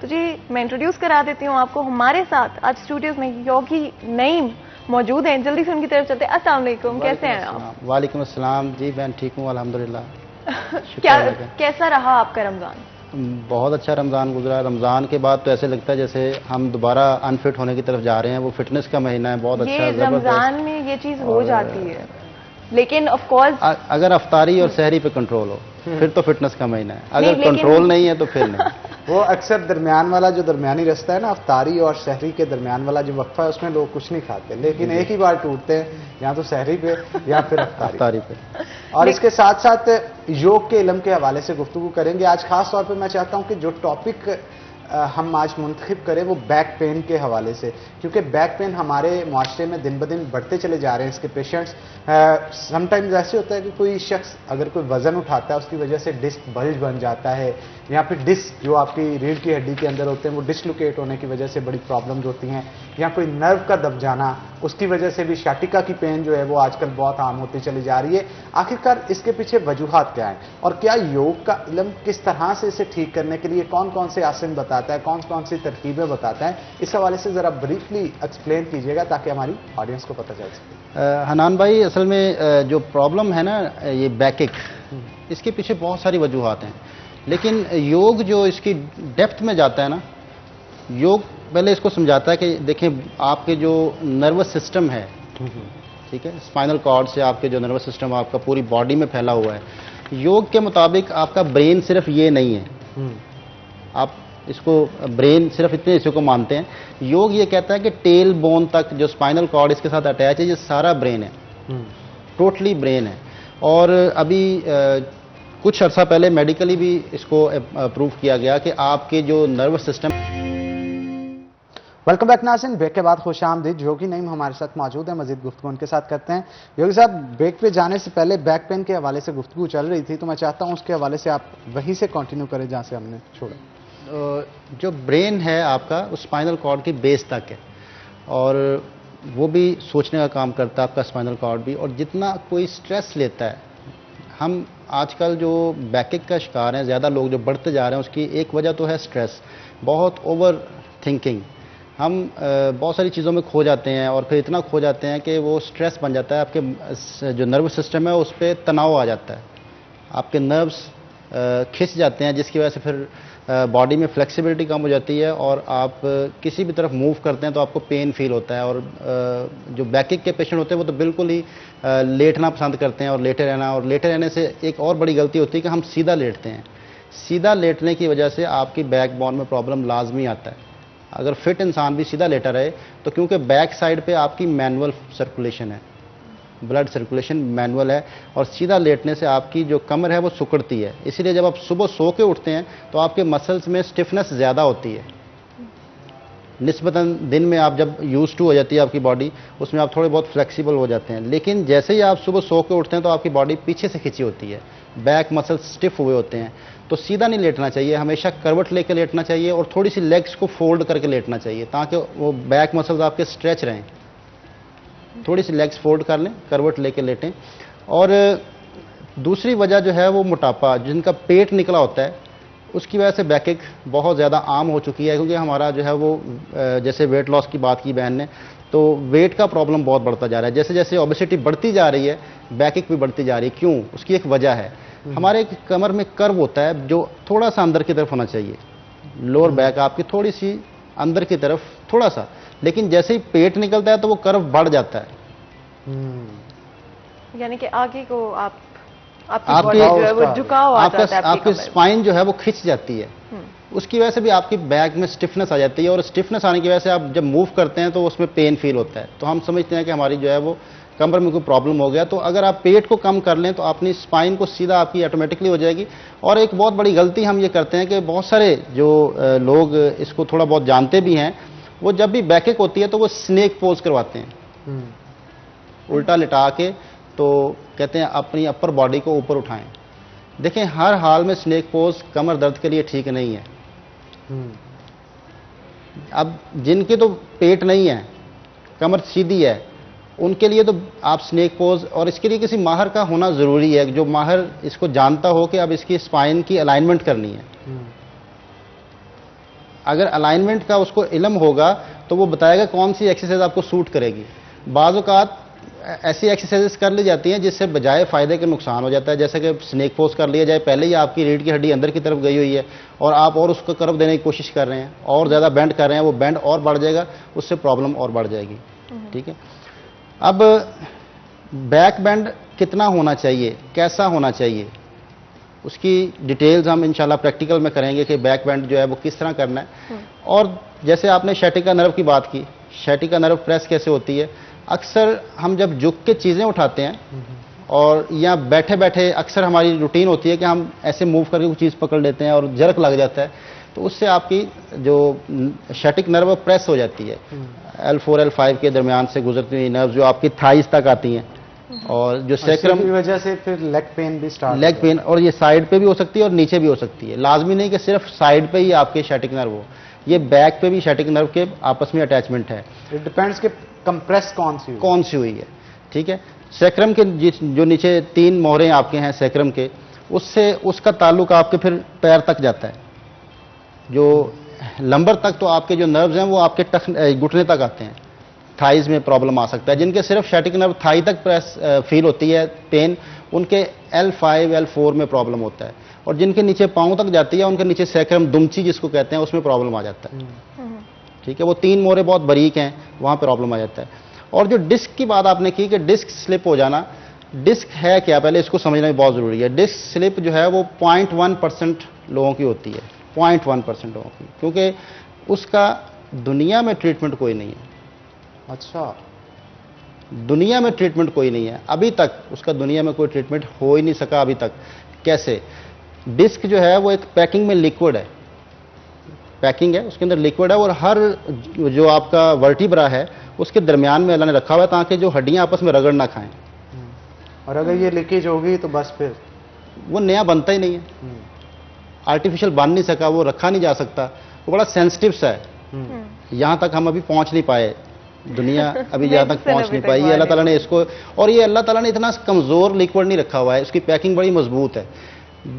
تو جی میں انٹروڈیوس کرا دیتی ہوں آپ کو. ہمارے ساتھ آج اسٹوڈیوز میں یوگی نعیم موجود ہیں. جلدی سے ان کی طرف چلتے ہیں. السلام علیکم, کیسے ہیں آپ؟ وعلیکم السلام جی, میں ٹھیک ہوں الحمدللہ. کیسا رہا آپ کا رمضان؟ بہت اچھا رمضان گزرا. رمضان کے بعد تو ایسے لگتا ہے جیسے ہم دوبارہ انفٹ ہونے کی طرف جا رہے ہیں. وہ فٹنس کا مہینہ ہے, بہت اچھا زبردست. رمضان میں یہ چیز ہو جاتی ہے, لیکن آف کورس اگر افطاری اور سحری پہ کنٹرول ہو پھر تو فٹنس کا مہینہ ہے. اگر کنٹرول نہیں ہے تو پھر نہیں. وہ اکثر درمیان والا جو درمیانی رستہ ہے نا, افطاری اور سحری کے درمیان والا جو وقفہ ہے, اس میں لوگ کچھ نہیں کھاتے, لیکن ایک ہی بار ٹوٹتے ہیں, یا تو سحری پہ یا پھر افطاری پہ. اور اس کے ساتھ ساتھ یوگ کے علم کے حوالے سے گفتگو کریں گے. آج خاص طور پہ میں چاہتا ہوں کہ جو ٹاپک ہم آج منتخب کریں وہ بیک پین کے حوالے سے, کیونکہ بیک پین ہمارے معاشرے میں دن بدن بڑھتے چلے جا رہے ہیں. اس کے پیشنٹس سم ٹائمز ایسے ہوتا ہے کہ کوئی شخص اگر کوئی وزن اٹھاتا ہے اس کی وجہ سے ڈسک بلج بن جاتا ہے, یا پھر ڈسک جو آپ کی ریڑھ کی ہڈی کے اندر ہوتے ہیں وہ ڈسلوکیٹ ہونے کی وجہ سے بڑی پرابلمز ہوتی ہیں, یا کوئی نرو کا دب جانا, اس کی وجہ سے بھی شاٹکا کی پین جو ہے وہ آج کل بہت عام ہوتی چلی جا رہی ہے. آخرکار اس کے پیچھے وجوہات کیا ہیں, اور کیا یوگ کا علم کس طرح سے اسے ٹھیک کرنے کے لیے کون کون سے آسن بتاتا ہے, کون کون سی ترکیبیں بتاتا ہے, اس حوالے سے ذرا بریفلی ایکسپلین کیجیے گا تاکہ ہماری آڈینس کو پتہ چل سکے. حنان بھائی, اصل میں جو پرابلم ہے نا یہ بیکک, اس کے پیچھے بہت ساری وجوہات ہیں, لیکن یوگ جو اس کی ڈیپتھ میں جاتا ہے نا, یوگ پہلے اس کو سمجھاتا ہے کہ دیکھیں آپ کے جو نروس سسٹم ہے, ٹھیک ہے, اسپائنل کارڈ سے آپ کے جو نروس سسٹم آپ کا پوری باڈی میں پھیلا ہوا ہے. یوگ کے مطابق آپ کا برین صرف یہ نہیں ہے, آپ اس کو برین صرف اتنے حصے کو مانتے ہیں. یوگ یہ کہتا ہے کہ ٹیل بون تک جو اسپائنل کارڈ اس کے ساتھ اٹیچ ہے, یہ سارا برین ہے, ٹوٹلی برین ہے. اور ابھی کچھ عرصہ پہلے میڈیکلی بھی اس کو اپروو کیا گیا کہ آپ کے جو نروس سسٹم. ویلکم بیک ناظرین, بریک کے بعد خوش آمدید. یوگی نعیم ہمارے ساتھ موجود ہیں, مزید گفتگو ان کے ساتھ کرتے ہیں. یوگی صاحب, بریک پہ جانے سے پہلے بیک پین کے حوالے سے گفتگو چل رہی تھی, تو میں چاہتا ہوں اس کے حوالے سے آپ وہیں سے کنٹینیو کریں جہاں سے ہم نے چھوڑا. جو برین ہے آپ کا اس اسپائنل کارڈ کی بیس تک ہے, اور وہ بھی سوچنے کا کام کرتا ہے آپ کا اسپائنل کارڈ بھی. اور جتنا کوئی سٹریس لیتا ہے, ہم آج کل جو بیکک کا شکار ہیں زیادہ لوگ جو بڑھتے جا رہے ہیں, اس کی ایک وجہ تو ہے سٹریس, بہت اوور تھنکنگ. ہم بہت ساری چیزوں میں کھو جاتے ہیں, اور پھر اتنا کھو جاتے ہیں کہ وہ سٹریس بن جاتا ہے, آپ کے جو نروس سسٹم ہے اس پہ تناؤ آ جاتا ہے, آپ کے نروس کھنچ جاتے ہیں, جس کی وجہ سے پھر باڈی میں فلیکسیبلٹی کم ہو جاتی ہے, اور آپ کسی بھی طرف موو کرتے ہیں تو آپ کو پین فیل ہوتا ہے. اور جو بیکک کے پیشنٹ ہوتے ہیں وہ تو بالکل ہی لیٹنا پسند کرتے ہیں, اور لیٹے رہنا. اور لیٹے رہنے سے ایک اور بڑی غلطی ہوتی ہے کہ ہم سیدھا لیٹتے ہیں. سیدھا لیٹنے کی وجہ سے آپ کی بیک بون میں پرابلم لازمی آتا ہے. اگر فٹ انسان بھی سیدھا لیٹا رہے تو کیونکہ بیک سائڈ پہ آپ کی مینول سرکولیشن ہے, بلڈ سرکولیشن مینول ہے, اور سیدھا لیٹنے سے آپ کی جو کمر ہے وہ سکڑتی ہے. اسی لیے جب آپ صبح سو کے اٹھتے ہیں تو آپ کے مسلز میں سٹفنس زیادہ ہوتی ہے نسبتاً. دن میں آپ جب یوز ٹو ہو جاتی ہے آپ کی باڈی, اس میں آپ تھوڑے بہت فلیکسیبل ہو جاتے ہیں. لیکن جیسے ہی آپ صبح سو کے اٹھتے ہیں تو آپ کی باڈی پیچھے سے کھنچی ہوتی ہے, بیک مسل سٹف ہوئے ہوتے ہیں. تو سیدھا نہیں لیٹنا چاہیے, ہمیشہ کروٹ لے کے لیٹنا چاہیے, اور تھوڑی سی لیگس کو فولڈ کر کے لیٹنا چاہیے تاکہ وہ بیک مسلز آپ کے اسٹریچ رہیں. تھوڑی سی لیگس فولڈ کر لیں, کروٹ لے کے لیٹیں. اور دوسری وجہ جو ہے وہ موٹاپا, جن کا پیٹ نکلا ہوتا ہے, اس کی وجہ سے بیکک بہت زیادہ عام ہو چکی ہے. کیونکہ ہمارا جو ہے وہ جیسے ویٹ لاس کی بات کی بہن نے, تو ویٹ کا پرابلم بہت بڑھتا جا رہا ہے. جیسے جیسے اوبیسٹی بڑھتی جا رہی ہے بیکک بھی بڑھتی جا رہی ہے. کیوں؟ اس کی ایک وجہ ہے, ہمارے کمر میں کرو ہوتا ہے جو تھوڑا سا اندر کی طرف ہونا چاہیے, لوور بیک آپ کی تھوڑی سی اندر کی طرف تھوڑا سا, لیکن جیسے ہی پیٹ نکلتا ہے تو وہ کرو بڑھ جاتا ہے. یعنی کہ آگے کو آپ کی اسپائن جو ہے وہ کھنچ جاتی ہے, اس کی وجہ سے بھی آپ کی بیک میں سٹفنس آ جاتی ہے, اور سٹفنس آنے کی وجہ سے آپ جب موو کرتے ہیں تو اس میں پین فیل ہوتا ہے. تو ہم سمجھتے ہیں کہ ہماری جو ہے وہ کمر میں کوئی پرابلم ہو گیا. تو اگر آپ پیٹ کو کم کر لیں تو اپنی اسپائن کو سیدھا آپ کی آٹومیٹکلی ہو جائے گی. اور ایک بہت بڑی غلطی ہم یہ کرتے ہیں کہ بہت سارے جو لوگ اس کو تھوڑا بہت جانتے بھی ہیں, وہ جب بھی بیکک ہوتی ہے تو وہ سنیک پوز کرواتے ہیں, الٹا لٹا کے, تو کہتے ہیں اپنی اپر باڈی کو اوپر اٹھائیں. دیکھیں ہر حال میں سنیک پوز کمر درد کے لیے ٹھیک نہیں ہے. اب جن کے تو پیٹ نہیں ہے, کمر سیدھی ہے, ان کے لیے تو آپ سنیک پوز, اور اس کے لیے کسی ماہر کا ہونا ضروری ہے, جو ماہر اس کو جانتا ہو کہ اب اس کی اسپائن کی الائنمنٹ کرنی ہے. اگر الائنمنٹ کا اس کو علم ہوگا تو وہ بتائے گا کون سی ایکسرسائز آپ کو سوٹ کرے گی. بعض اوقات ایسی ایکسرسائز کر لی جاتی ہیں جس سے بجائے فائدے کے نقصان ہو جاتا ہے, جیسے کہ سنیک پوز کر لیا جائے, پہلے ہی آپ کی ریڑھ کی ہڈی اندر کی طرف گئی ہوئی ہے اور آپ اور اس کو کرو دینے کی کوشش کر رہے ہیں اور زیادہ بینڈ کر رہے ہیں, وہ بینڈ اور بڑھ جائے گا, اس سے پرابلم اور بڑھ جائے گی. ٹھیک ہے. اب بیک بینڈ کتنا ہونا چاہیے, کیسا ہونا چاہیے, اس کی ڈیٹیلز ہم انشاءاللہ پریکٹیکل میں کریں گے کہ بیک بینڈ جو ہے وہ کس طرح کرنا ہے. اور جیسے آپ نے شیٹیکا نرو کی بات کی, شیٹیکا نرو پریس کیسے ہوتی ہے. اکثر ہم جب جھک کے چیزیں اٹھاتے ہیں اور یا بیٹھے بیٹھے اکثر ہماری روٹین ہوتی ہے کہ ہم ایسے موو کر کے کوئی چیز پکڑ لیتے ہیں اور جرک لگ جاتا ہے, تو اس سے آپ کی جو شیٹک نرو پریس ہو جاتی ہے. L4 L5 کے درمیان سے گزرتی ہوئی نرو جو آپ کی تھائز تک آتی ہیں, اور جو سیکرم کی وجہ سے پھر لیگ پین بھی سٹارٹ, لیگ پین, اور یہ سائڈ پہ بھی ہو سکتی ہے اور نیچے بھی ہو سکتی ہے. لازمی نہیں کہ صرف سائڈ پہ ہی آپ کے شیٹک نرو ہو, یہ بیک پہ بھی شیٹک نرو کے آپس میں اٹیچمنٹ ہے. اٹ ڈیپینڈس کہ کمپریس کون سی ہوئی ہے. ٹھیک ہے. سیکرم کے جو نیچے 3 موہرے آپ کے ہیں سیکرم کے, اس سے اس کا تعلق آپ کے پھر پیر تک جاتا ہے. جو لمبر تک تو آپ کے جو نروز ہیں وہ آپ کے گھٹنے تک آتے ہیں. تھائز میں پرابلم آ سکتا ہے. جن کے صرف شیٹک نرو تھائی تک پریس فیل ہوتی ہے پین, ان کے L5 L4 میں پرابلم ہوتا ہے. اور جن کے نیچے پاؤں تک جاتی ہے ان کے نیچے سیکرم دمچی جس کو کہتے ہیں اس میں پرابلم آ جاتا ہے. ٹھیک ہے. وہ 3 موہرے بہت باریک ہیں, وہاں پرابلم آ جاتا ہے. اور جو ڈسک کی بات آپ نے کی کہ ڈسک سلپ ہو جانا, ڈسک ہے کیا, پہلے اس کو سمجھنا بھی بہت ضروری ہے. ڈسک سلپ جو ہے وہ 0.1% لوگوں کی ہوتی ہے, 0.1% لوگوں کی, کیونکہ اس کا دنیا میں ٹریٹمنٹ کوئی نہیں ہے. اچھا, دنیا میں ٹریٹمنٹ کوئی نہیں ہے ابھی تک, اس کا دنیا میں کوئی ٹریٹمنٹ ہو ہی نہیں سکا ابھی تک. کیسے؟ ڈسک جو ہے وہ ایک پیکنگ میں لیکوڈ ہے, پیکنگ ہے اس کے اندر لیکوڈ ہے, اور ہر جو آپ کا ورٹیبرا ہے اس کے درمیان میں اللہ نے رکھا ہوا ہے تاکہ جو ہڈیاں آپس میں رگڑ نہ کھائیں. اور اگر یہ لیکیج ہوگی تو بس پھر وہ نیا بنتا ہی نہیں ہے, آرٹیفیشل بن نہیں سکا, وہ رکھا نہیں جا سکتا, وہ بڑا سینسٹیو سا ہے. یہاں تک ہم ابھی پہنچ نہیں پائے, دنیا ابھی یہاں تک پہنچ نہیں پائی. یہ اللہ تعالیٰ نے اس کو, اور یہ اللہ تعالیٰ نے اتنا کمزور لیکوڈ نہیں رکھا ہوا ہے, اس کی پیکنگ بڑی مضبوط ہے.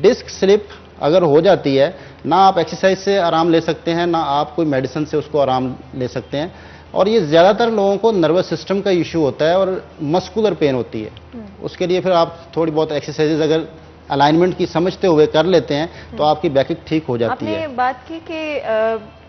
ڈسک سلپ اگر ہو جاتی ہے, نہ آپ ایکسرسائز سے آرام لے سکتے ہیں, نہ آپ کوئی میڈیسن سے اس کو آرام لے سکتے ہیں. اور یہ زیادہ تر لوگوں کو نروس سسٹم کا ایشو ہوتا ہے اور مسکولر پین ہوتی ہے. اس کے لیے پھر آپ تھوڑی بہت ایکسرسائز اگر الائنمنٹ کی سمجھتے ہوئے کر لیتے ہیں تو آپ کی بیک ٹھیک ہو جاتی ہے. آپ نے بات کی کہ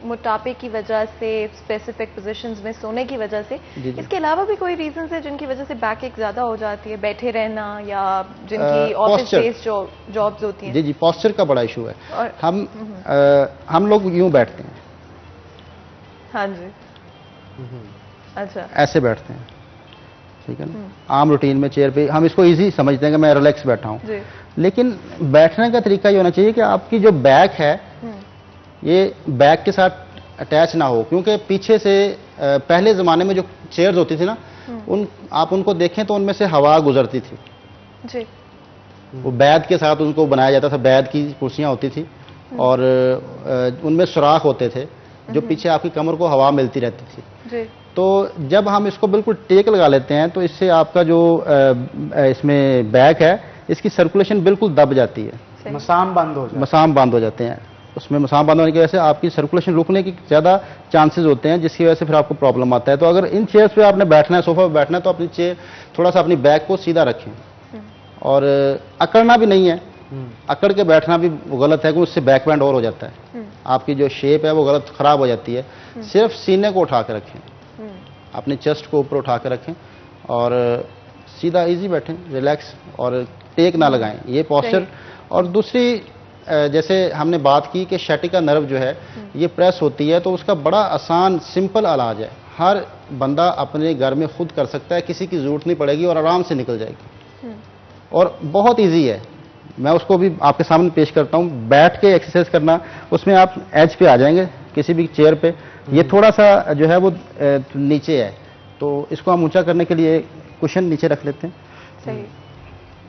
موٹاپے کی وجہ سے, اسپیسیفک پوزیشنز میں سونے کی وجہ سے, اس کے علاوہ بھی کوئی ریزنز ہیں جن کی وجہ سے بیک ایک زیادہ ہو جاتی ہے, بیٹھے رہنا یا جن کی آفس بیس جابز ہوتی ہیں؟ جی پوسچر کا بڑا ایشو ہے. ہم لوگ یوں بیٹھتے ہیں. ہاں جی. اچھا, ایسے بیٹھتے ہیں. ٹھیک ہے نا, عام روٹین میں چیئر پہ ہم اس کو ایزی سمجھتے ہیں کہ میں ریلیکس بیٹھا ہوں, لیکن بیٹھنے کا طریقہ یہ ہونا چاہیے کہ آپ کی جو بیک ہے یہ بیک کے ساتھ اٹیچ نہ ہو, کیونکہ پیچھے سے پہلے زمانے میں جو چیئرز ہوتی تھی نا, آپ ان کو دیکھیں تو ان میں سے ہوا گزرتی تھی. جی, وہ بیت کے ساتھ ان کو بنایا جاتا تھا, بیت کی کرسیاں ہوتی تھی اور ان میں سوراخ ہوتے تھے جو پیچھے آپ کی کمر کو ہوا ملتی رہتی تھی. جی, تو جب ہم اس کو بالکل ٹیک لگا لیتے ہیں تو اس سے آپ کا جو اس میں بیک ہے اس کی سرکولیشن بالکل دب جاتی ہے, مسام بند ہو جاتے ہیں. اس میں مسام بند ہونے کی وجہ سے آپ کی سرکولیشن رکنے کی زیادہ چانسز ہوتے ہیں, جس کی وجہ سے پھر آپ کو پرابلم آتا ہے. تو اگر ان چیئرز پہ آپ نے بیٹھنا ہے, صوفہ پہ بیٹھنا ہے, تو اپنی چیئر تھوڑا سا اپنی بیک کو سیدھا رکھیں, اور اکڑنا بھی نہیں ہے. اکڑ کے بیٹھنا بھی غلط ہے, کیونکہ اس سے بیک بینڈ اور ہو جاتا ہے, آپ کی جو شیپ ہے وہ غلط خراب ہو جاتی ہے. صرف سینے کو اٹھا کے رکھیں, اپنے چیسٹ کو اوپر اٹھا کے رکھیں اور سیدھا ایزی بیٹھیں, ریلیکس, اور ٹیک نہ لگائیں. یہ پوسچر. اور دوسری جیسے ہم نے بات کی کہ شیٹیکا نرو جو ہے یہ پریس ہوتی ہے, تو اس کا بڑا آسان سمپل علاج ہے, ہر بندہ اپنے گھر میں خود کر سکتا ہے, کسی کی ضرورت نہیں پڑے گی اور آرام سے نکل جائے گی, اور بہت ایزی ہے. میں اس کو بھی آپ کے سامنے پیش کرتا ہوں. بیٹھ کے ایکسرسائز کرنا, اس میں آپ ایج پہ آ جائیں گے کسی بھی چیئر پہ. یہ تھوڑا سا جو ہے وہ نیچے ہے, تو اس کو ہم اونچا کرنے کے لیے کشن نیچے رکھ لیتے ہیں. صحیح.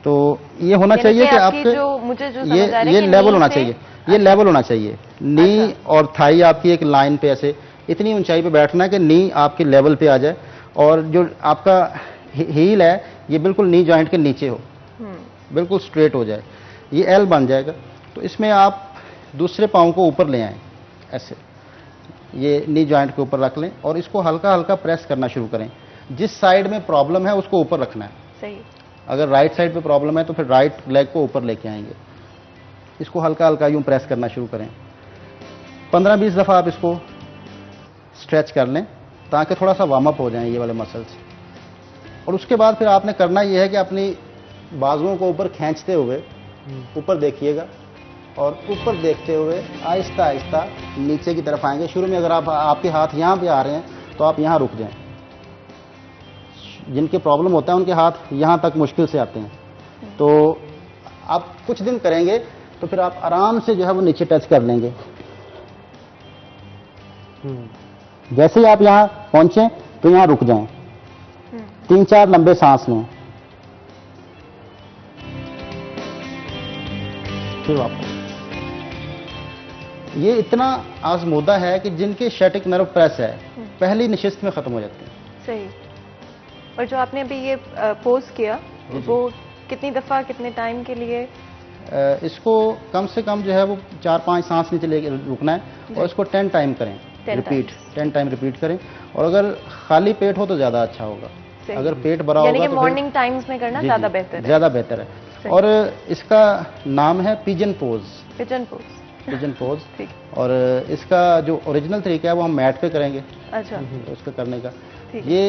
تو یہ ہونا چاہیے کہ آپ کے یہ لیول ہونا چاہیے, یہ لیول ہونا چاہیے. نی اور تھائی آپ کی ایک لائن پہ ایسے اتنی اونچائی پہ بیٹھنا ہے کہ نی آپ کے لیول پہ آ جائے, اور جو آپ کا ہیل ہے یہ بالکل نی جوائنٹ کے نیچے ہو, بالکل سٹریٹ ہو جائے, یہ ایل بن جائے گا. تو اس میں آپ دوسرے پاؤں کو اوپر لے آئیں ایسے, یہ نی جوائنٹ کے اوپر رکھ لیں اور اس کو ہلکا ہلکا پریس کرنا شروع کریں. جس سائڈ میں پرابلم ہے اس کو اوپر رکھنا ہے. صحیح. اگر رائٹ سائڈ پہ پرابلم ہے تو پھر رائٹ لیگ کو اوپر لے کے آئیں گے. اس کو ہلکا ہلکا یوں پریس کرنا شروع کریں. 15-20 دفعہ آپ اس کو اسٹریچ کر لیں تاکہ تھوڑا سا وارم اپ ہو جائیں یہ والے مسلس. اور اس کے بعد پھر آپ نے کرنا یہ ہے کہ اپنی بازوؤں کو اوپر کھینچتے ہوئے اوپر دیکھیے گا اور اوپر دیکھتے ہوئے آہستہ آہستہ نیچے کی طرف آئیں گے. شروع میں اگر آپ کے ہاتھ یہاں پہ آ رہے ہیں تو آپ یہاں رک جائیں. جن کے پرابلم ہوتا ہے ان کے ہاتھ یہاں تک مشکل سے آتے ہیں. تو آپ کچھ دن کریں گے تو پھر آپ آرام سے جو ہے وہ نیچے ٹچ کر لیں گے. جیسے ہی آپ یہاں پہنچیں تو یہاں رک جائیں. 3-4 لمبے سانس لیں. پھر واپس. یہ اتنا آزمودہ ہے کہ جن کے شیٹک نرو پریس ہے پہلی نشست میں ختم ہو جاتے ہیں. صحیح. اور جو آپ نے ابھی یہ پوز کیا وہ کتنی دفعہ کتنے ٹائم کے لیے؟ اس کو کم سے کم جو ہے وہ 4-5 سانس نیچے لے کے رکنا ہے اور اس کو 10 ٹائم کریں. 10 ٹائم ریپیٹ کریں. اور اگر خالی پیٹ ہو تو زیادہ اچھا ہوگا. اگر پیٹ بھرا ہوگا یعنی کہ مارننگ ٹائمز میں کرنا زیادہ بہتر ہے. زیادہ بہتر ہے. اور اس کا نام ہے pigeon pose. Pigeon pose. Pigeon pose. اور اس کا جو اوریجنل طریقہ ہے وہ ہم میٹ پہ کریں گے. اچھا. اس کا کرنے کا یہ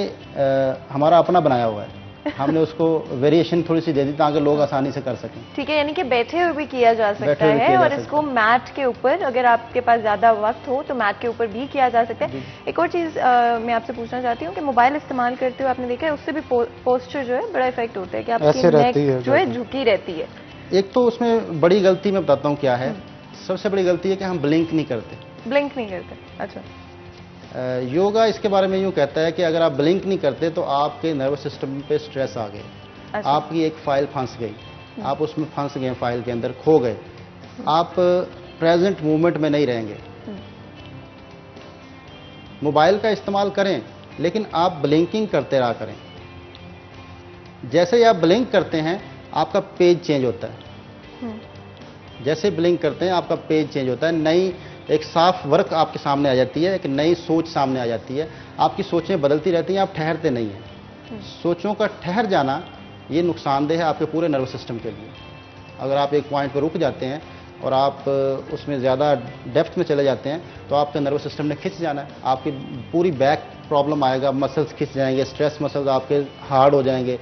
ہمارا اپنا بنایا ہوا ہے. ہم نے اس کو ویریشن تھوڑی سی دے دی تاکہ لوگ آسانی سے کر سکیں. ٹھیک ہے. یعنی کہ بیٹھے ہوئے بھی کیا جا سکتا ہے اور اس کو میٹ کے اوپر اگر آپ کے پاس زیادہ وقت ہو تو میٹ کے اوپر بھی کیا جا سکتا ہے. ایک اور چیز میں آپ سے پوچھنا چاہتی ہوں کہ موبائل استعمال کرتے ہوئے آپ نے دیکھا ہے اس سے بھی پوسچر جو ہے بڑا افیکٹ ہوتا ہے کہ آپ کی نیک جو ہے جھکی رہتی ہے. ایک تو اس میں بڑی غلطی میں بتاتا ہوں کیا ہے. سب سے بڑی غلطی ہے کہ ہم بلنک نہیں کرتے. بلنک نہیں کرتے. اچھا. یوگا اس کے بارے میں یوں کہتا ہے کہ اگر آپ بلنک نہیں کرتے تو آپ کے نروس سسٹم پہ سٹریس آ گئے. آپ کی ایک فائل پھنس گئی. آپ اس میں پھنس گئے, فائل کے اندر کھو گئے. آپ پریزنٹ مومنٹ میں نہیں رہیں گے. موبائل کا استعمال کریں لیکن آپ بلنکنگ کرتے رہا کریں. جیسے ہی آپ بلنک کرتے ہیں آپ کا پیج چینج ہوتا ہے. جیسے بلنک کرتے ہیں آپ کا پیج چینج ہوتا ہے. نئی ایک صاف ورک آپ کے سامنے آ جاتی ہے. ایک نئی سوچ سامنے آ جاتی ہے. آپ کی سوچیں بدلتی رہتی ہیں. آپ ٹھہرتے نہیں ہیں. سوچوں کا ٹھہر جانا یہ نقصان دہ ہے آپ کے پورے نروس سسٹم کے لیے. اگر آپ ایک پوائنٹ پہ رک جاتے ہیں اور آپ اس میں زیادہ ڈیپتھ میں چلے جاتے ہیں تو آپ کے نروس سسٹم نے کھنچ جانا ہے. آپ کی پوری بیک پرابلم آئے گا. مسلس کھنچ جائیں گے. اسٹریس مسلس آپ کے ہارڈ ہو جائیں گے.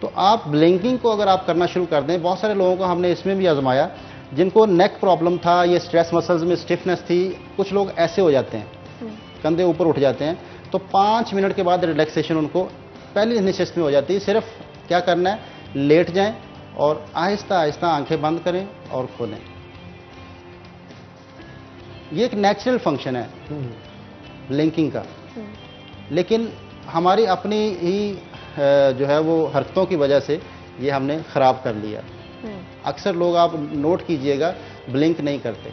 تو آپ بلنکنگ کو اگر آپ کرنا شروع کر دیں, بہت سارے لوگوں کو ہم نے اس میں بھی آزمایا جن کو نیک پرابلم تھا, یہ اسٹریس مسلز میں اسٹفنس تھی. کچھ لوگ ایسے ہو جاتے ہیں, کندھے اوپر اٹھ جاتے ہیں. تو 5 منٹ کے بعد ریلیکسیشن ان کو پہلی نشست میں ہو جاتی ہے. صرف کیا کرنا ہے, لیٹ جائیں اور آہستہ آہستہ آنکھیں بند کریں اور کھولیں. یہ ایک نیچرل فنکشن ہے بلنکنگ کا. لیکن ہماری اپنی ہی جو ہے وہ حرکتوں کی وجہ سے یہ ہم نے خراب کر لیا. اکثر لوگ آپ نوٹ کیجئے گا بلنک نہیں کرتے,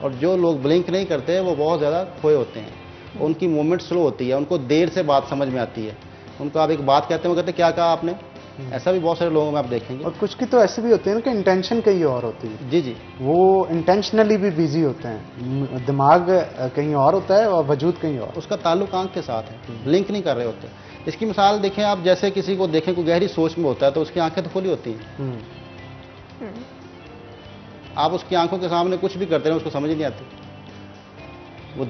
اور جو لوگ بلنک نہیں کرتے وہ بہت زیادہ کھوئے ہوتے ہیں. ان کی موومنٹ سلو ہوتی ہے. ان کو دیر سے بات سمجھ میں آتی ہے. ان کو آپ ایک بات کہتے ہیں وہ کہتے ہیں کیا کہا آپ نے. ایسا بھی بہت سارے لوگوں میں آپ دیکھیں گے. اور کچھ کی تو ایسے بھی ہوتے ہیں کہ انٹینشن کہیں اور ہوتی ہے. جی جی, وہ انٹینشنلی بھی بیزی ہوتے ہیں. دماغ کہیں اور ہوتا ہے اور وجود کہیں اور. اس کا تعلق آنکھ کے ساتھ ہے. بلنک نہیں کر رہے ہوتے. اس کی مثال دیکھیں آپ, جیسے کسی کو دیکھیں کوئی گہری سوچ میں ہوتا ہے تو اس کی آنکھیں تو کھلی ہوتی ہیں. آپ اس کی آنکھوں کے سامنے کچھ بھی کرتے ہیں اس کو سمجھ نہیں آتی. وہ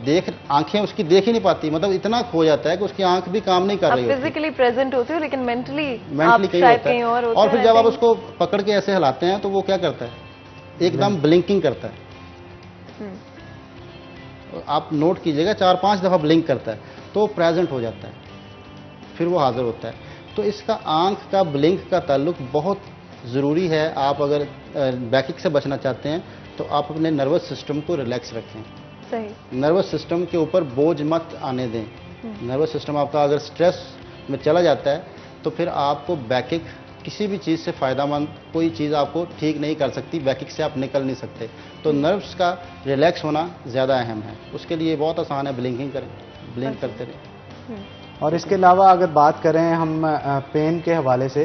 آنکھیں اس کی دیکھ ہی نہیں پاتی. مطلب اتنا کھو جاتا ہے کہ اس کی آنکھ بھی کام نہیں کر رہی ہوتی. فزیکلی پریزنٹ ہوتے ہو لیکن مینٹلی کہیں اور پھر جب آپ اس کو پکڑ کے ایسے ہلاتے ہیں تو وہ کیا کرتا ہے, ایک دم بلنکنگ کرتا ہے. آپ نوٹ کیجئے گا 4-5 دفعہ بلنک کرتا ہے تو پریزنٹ ہو جاتا ہے, پھر وہ حاضر ہوتا ہے. تو اس کا آنکھ کا بلنک کا تعلق بہت ضروری ہے. آپ اگر بیکک سے بچنا چاہتے ہیں تو آپ اپنے نروس سسٹم کو ریلیکس رکھیں. نروس سسٹم کے اوپر بوجھ مت آنے دیں. نروس سسٹم آپ کا اگر سٹریس میں چلا جاتا ہے تو پھر آپ کو بیکک کسی بھی چیز سے فائدہ مند کوئی چیز آپ کو ٹھیک نہیں کر سکتی. بیکک سے آپ نکل نہیں سکتے. تو نروس کا ریلیکس ہونا زیادہ اہم ہے. اس کے لیے بہت آسان ہے, بلنکنگ کریں, بلنک کرتے رہیں. اور اس کے علاوہ اگر بات کریں ہم پین کے حوالے سے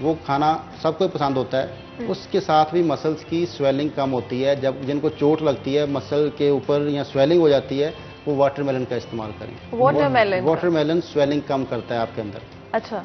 وہ کھانا سب کو پسند ہوتا ہے، اس کے ساتھ بھی مسلس کی سویلنگ کم ہوتی ہے. جب جن کو چوٹ لگتی ہے مسل کے اوپر یا سویلنگ ہو جاتی ہے وہ واٹر میلن کا استعمال کریں. واٹر میلن سویلنگ کم کرتا ہے آپ کے اندر. اچھا.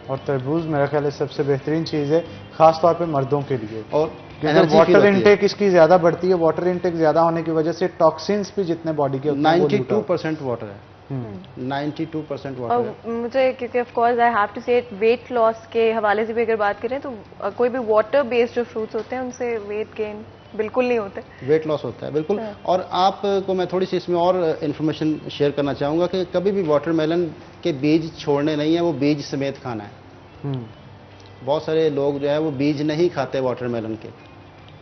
اور تربوز میرا خیال ہے سب سے بہترین چیز ہے خاص طور پہ مردوں کے لیے. اور واٹر انٹیک اس کی زیادہ بڑھتی ہے. واٹر انٹیک زیادہ ہونے کی وجہ سے ٹاکسنس بھی جتنے باڈی کے 92% واٹر ہے. 92% واٹر ہے. مجھے کیونکہ of course I have to say weight loss کے حوالے سے بھی اگر بات کریں تو کوئی بھی واٹر بیسڈ جو فروٹس ہوتے ہیں ان سے ویٹ گین بالکل نہیں ہوتے. ویٹ لاس ہوتا ہے بالکل. اور آپ کو میں تھوڑی سی اس میں اور انفارمیشن شیئر کرنا چاہوں گا کہ کبھی بھی واٹر میلن کے بیج چھوڑنے نہیں ہیں، وہ بیج سمیت کھانا ہے. بہت سارے لوگ جو ہے وہ بیج نہیں کھاتے واٹر میلن کے.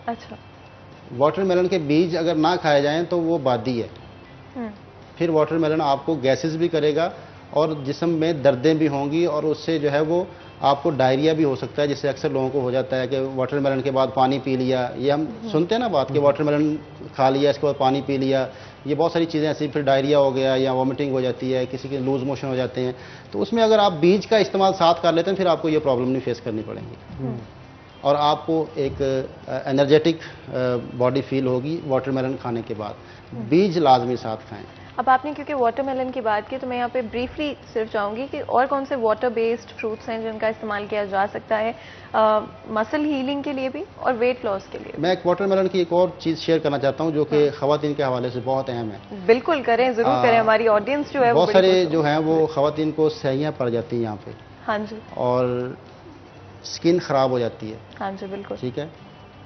اچھا. واٹر میلن کے بیج اگر نہ کھائے جائیں تو وہ بادی ہے. پھر واٹر میلن آپ کو گیسز بھی کرے گا اور جسم میں دردیں بھی ہوں گی، اور اس سے جو ہے وہ آپ کو ڈائریا بھی ہو سکتا ہے، جس سے اکثر لوگوں کو ہو جاتا ہے کہ واٹر میلن کے بعد پانی پی لیا. یہ ہم سنتے ہیں نا بات کہ واٹر میلن کھا لیا اس کے بعد پانی پی لیا. یہ بہت ساری چیزیں ایسی، پھر ڈائریا ہو گیا یا وامٹنگ ہو جاتی ہے، کسی کے لوز موشن ہو جاتے ہیں. تو اس میں اگر آپ بیج کا استعمال ساتھ کر لیتے ہیں پھر آپ کو یہ پرابلم نہیں فیس کرنی پڑیں گی، اور آپ کو ایک انرجیٹک باڈی فیل ہوگی واٹر میلن کھانے کے بعد. بیج لازمی ساتھ کھائیں. اب آپ نے کیونکہ واٹر میلن کی بات کی تو میں یہاں پہ بریفلی صرف چاہوں گی کہ اور کون سے واٹر بیسڈ فروٹس ہیں جن کا استعمال کیا جا سکتا ہے مسل ہیلنگ کے لیے بھی اور ویٹ لاس کے لیے. میں ایک واٹر میلن کی ایک اور چیز شیئر کرنا چاہتا ہوں جو کہ خواتین کے حوالے سے بہت اہم ہے. بالکل کریں، ضرور کریں. ہماری آڈینس جو ہے بہت سارے جو ہیں وہ خواتین کو سیاہیاں پڑ جاتی ہیں یہاں پہ. ہاں جی. اور اسکن خراب ہو جاتی ہے. ہاں جی بالکل. ٹھیک ہے.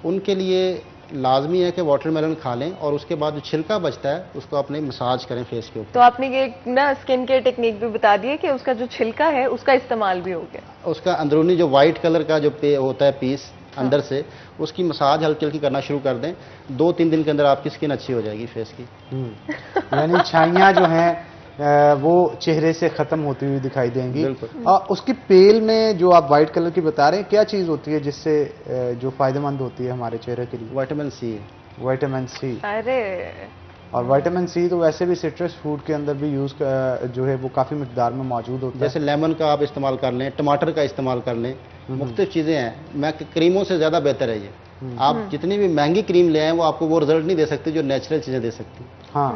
ان کے لیے لازمی ہے کہ واٹر میلن کھا لیں اور اس کے بعد جو چھلکا بچتا ہے اس کو اپنے مساج کریں فیس کے اوپر. تو آپ نے یہ نا اسکن کیئر ٹیکنیک بھی بتا دی ہے کہ اس کا جو چھلکا ہے اس کا استعمال بھی ہو گیا. اس کا اندرونی جو وائٹ کلر کا جو ہوتا ہے پیس اندر سے، اس کی مساج ہلکی ہلکی کرنا شروع کر دیں. 2-3 دن کے اندر آپ کی اسکن اچھی ہو جائے گی فیس کی. یعنی چھائیاں جو ہیں وہ چہرے سے ختم ہوتی ہوئی دکھائی دیں گی. اس کی پیل میں جو آپ وائٹ کلر کی بتا رہے ہیں کیا چیز ہوتی ہے جس سے جو فائدہ مند ہوتی ہے ہمارے چہرے کے لیے؟ Vitamin C. Vitamin C. ارے اور وائٹامن سی تو ویسے بھی سٹرس فوڈ کے اندر بھی یوز جو ہے وہ کافی مقدار میں موجود ہوتا ہے. جیسے لیمن کا آپ استعمال کر لیں، ٹماٹر کا استعمال کر لیں. مختلف چیزیں ہیں. میں کریموں سے زیادہ بہتر ہے یہ. آپ جتنی بھی مہنگی کریم لے آئیں وہ آپ کو وہ رزلٹ نہیں دے سکتی جو نیچرل چیزیں دے سکتی. ہاں.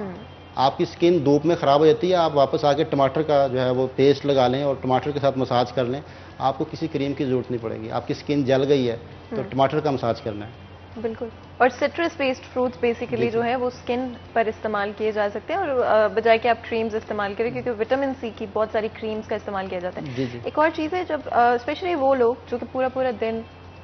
آپ کی سکن دھوپ میں خراب ہو جاتی ہے، آپ واپس آ کے ٹماٹر کا جو ہے وہ پیسٹ لگا لیں اور ٹماٹر کے ساتھ مساج کر لیں. آپ کو کسی کریم کی ضرورت نہیں پڑے گی. آپ کی سکن جل گئی ہے تو ٹماٹر کا مساج کرنا ہے. بالکل. اور سٹرس بیسڈ فروٹس بیسیکلی جو ہے وہ اسکن پر استعمال کیے جا سکتے ہیں اور بجائے کہ آپ کریمز استعمال کریں کیونکہ وٹامن سی کی بہت ساری کریمز کا استعمال کیا جاتا ہے. ایک اور چیز ہے جب اسپیشلی وہ لوگ جو کہ پورا دن